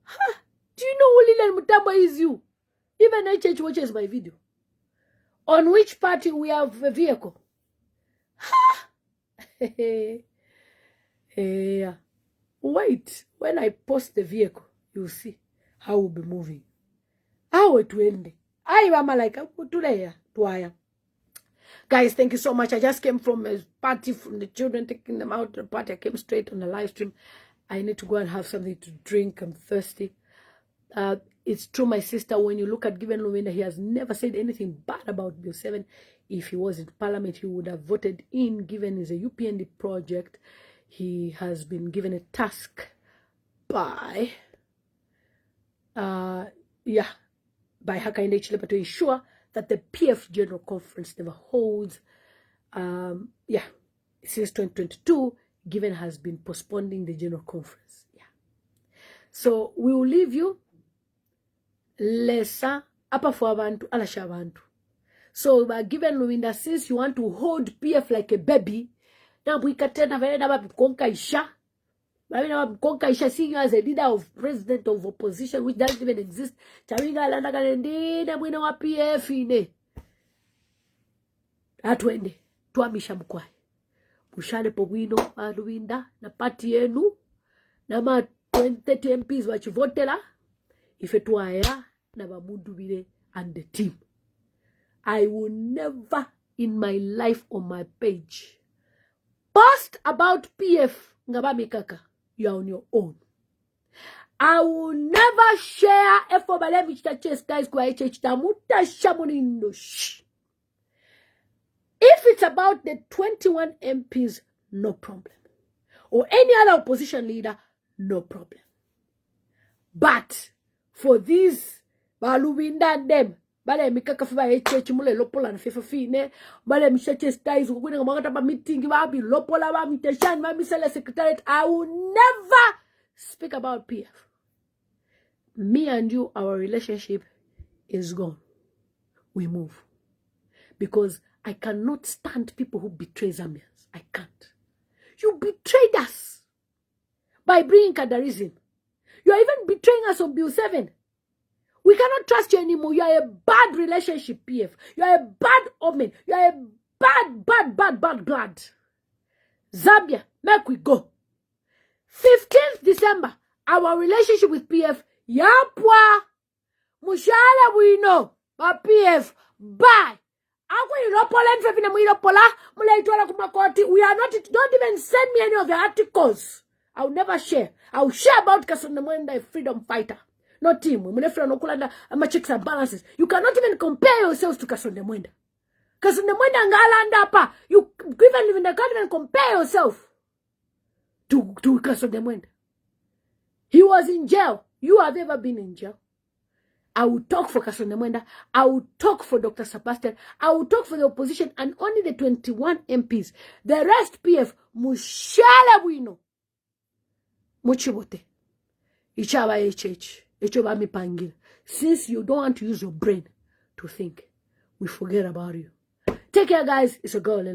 Ha! Do you know who Lilian Mutamba is you? Even HH watches my video. On which party we have a vehicle? Ha! Yeah. Wait, when I post the vehicle, you'll see how we'll be moving. How it will end. I am like, guys, thank you so much. I just came from a party from the children, taking them out to the party. I came straight on the live stream. I need to go and have something to drink. I'm thirsty. It's true, my sister, when you look at Given Lubinda, he has never said anything bad about Bill 7. If he was in Parliament, he would have voted in. Given is a UPND project. He has been given a task by by Hakainde Chileba to ensure that the PF General Conference never holds. Since 2022, Given has been postponing the General Conference. So we will leave you. Lesa apa for abantu alasha abantu. So Given Lubinda, since you want to hold PF like a baby, now we can tell seeing you as a leader of president of opposition, which doesn't even exist. Chavinga landa kalendina mwina wa PF ine. Atwende tuamisha mkwai. Mushale pobwino Lubinda na party yenu na ma 20 MPs wachivotela ife tuaya na Bamundubile and the team. I will never in my life on my page post about PF ngabami kaka. You are on your own. I will never share guys kwa if it's about the 21 MPs, no problem. Or any other opposition leader, no problem. But for these Lubinda and them, bale mikaka fiba HH mule lopola na fefa fine, bale mishache styles kukwina ngamagata ba meeting babi lopola ba miteshani ba misele secretariat. I will never speak about PF. Me and you, our relationship is gone. We move. Because I cannot stand people who betray Zambians. I can't. You betrayed us by bringing Kadarism. You are even betraying us on Bill 7. We cannot trust you anymore. You are a bad relationship, PF. You are a bad omen. You are a bad blood. Zambia, make we go. 15th December, our relationship with PF, yapwa, mushala we know, but PF, bye. We are not, don't even send me any of your articles. I'll never share. I'll share about Kasonde a freedom fighter. Not him. Checks and balances. You cannot even compare yourselves to Kasonde Mwenda. Kasonde Mwenda ngalanda pa. You can't even compare yourself to Kasonde Mwenda. He was in jail. You have ever been in jail? I will talk for Kasonde Mwenda. I will talk for Dr. Sebastian. I will talk for the opposition and only the 21 MPs. The rest PF, mushala wino. Muchibote. Ichaba HH. Ichoba mipangila. Since you don't want to use your brain to think, we forget about you. Take care, guys. It's a girl,